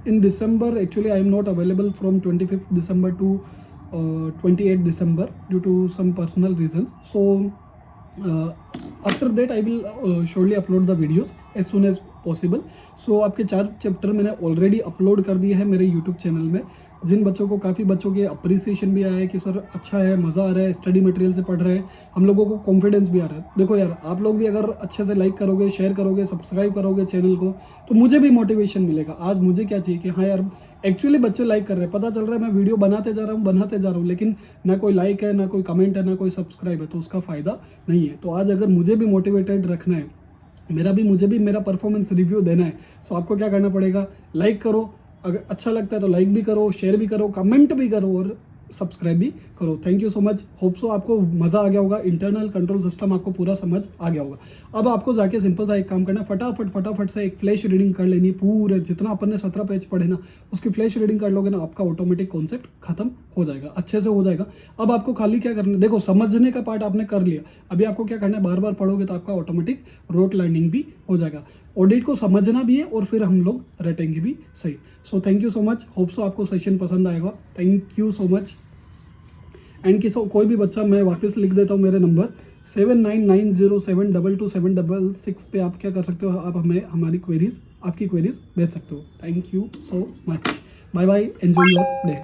in December actually I am not available from 25 December to 28 December due to some personal reason. So after that I will surely upload the videos as soon as possible. So आपके 4 chapter मैंने already upload कर दिए हैं मेरे YouTube channel में। जिन बच्चों को, काफ़ी बच्चों के अप्रिसिएशन भी आया है कि सर अच्छा है, मज़ा आ रहा है, स्टडी मटेरियल से पढ़ रहे हैं, हम लोगों को कॉन्फिडेंस भी आ रहा है। देखो यार, आप लोग भी अगर अच्छे से लाइक करोगे, शेयर करोगे, सब्सक्राइब करोगे चैनल को, तो मुझे भी मोटिवेशन मिलेगा। आज मुझे क्या चाहिए कि हाँ यार एक्चुअली बच्चे लाइक कर रहे हैं, पता चल रहा है मैं वीडियो बनाते जा रहा हूँ लेकिन ना कोई लाइक है, ना कोई कमेंट है, ना कोई सब्सक्राइब है, तो उसका फ़ायदा नहीं है। तो आज अगर मुझे भी मोटिवेटेड रखना है, मुझे भी मेरा परफॉर्मेंस रिव्यू देना है, सो आपको क्या करना पड़ेगा, लाइक करो, अगर अच्छा लगता है तो लाइक भी करो, शेयर भी करो, कमेंट भी करो और सब्सक्राइब भी करो। Thank you so much. Hope so आपको मज़ा आ गया होगा, इंटरनल कंट्रोल सिस्टम आपको पूरा समझ आ गया होगा। अब आपको जाके सिंपल सा एक काम करना, फटाफट से एक फ्लैश रीडिंग कर लेनी, पूरे जितना अपन ने 17 पेज पढ़े ना उसकी फ्लैश रीडिंग कर लोगे ना, आपका ऑटोमेटिक कॉन्सेप्ट खत्म हो जाएगा, अच्छे से हो जाएगा। अब आपको खाली क्या करना है, देखो समझने का पार्ट आपने कर लिया, अभी आपको क्या करना है, बार बार पढ़ोगे तो आपका ऑटोमेटिक रोट लर्निंग भी हो जाएगा। ऑडिट को समझना भी है और फिर हम लोग रटेंगे भी सही। So thank you so much. Hope so आपको सेशन पसंद आएगा। Thank you so much. And कोई भी बच्चा, मैं वापस लिख देता हूँ मेरे नंबर 7990722766 पे आप क्या कर सकते हो, आप हमें हमारी क्वेरीज, आपकी क्वेरीज भेज सकते हो। Thank you so much. Bye bye, enjoy your day.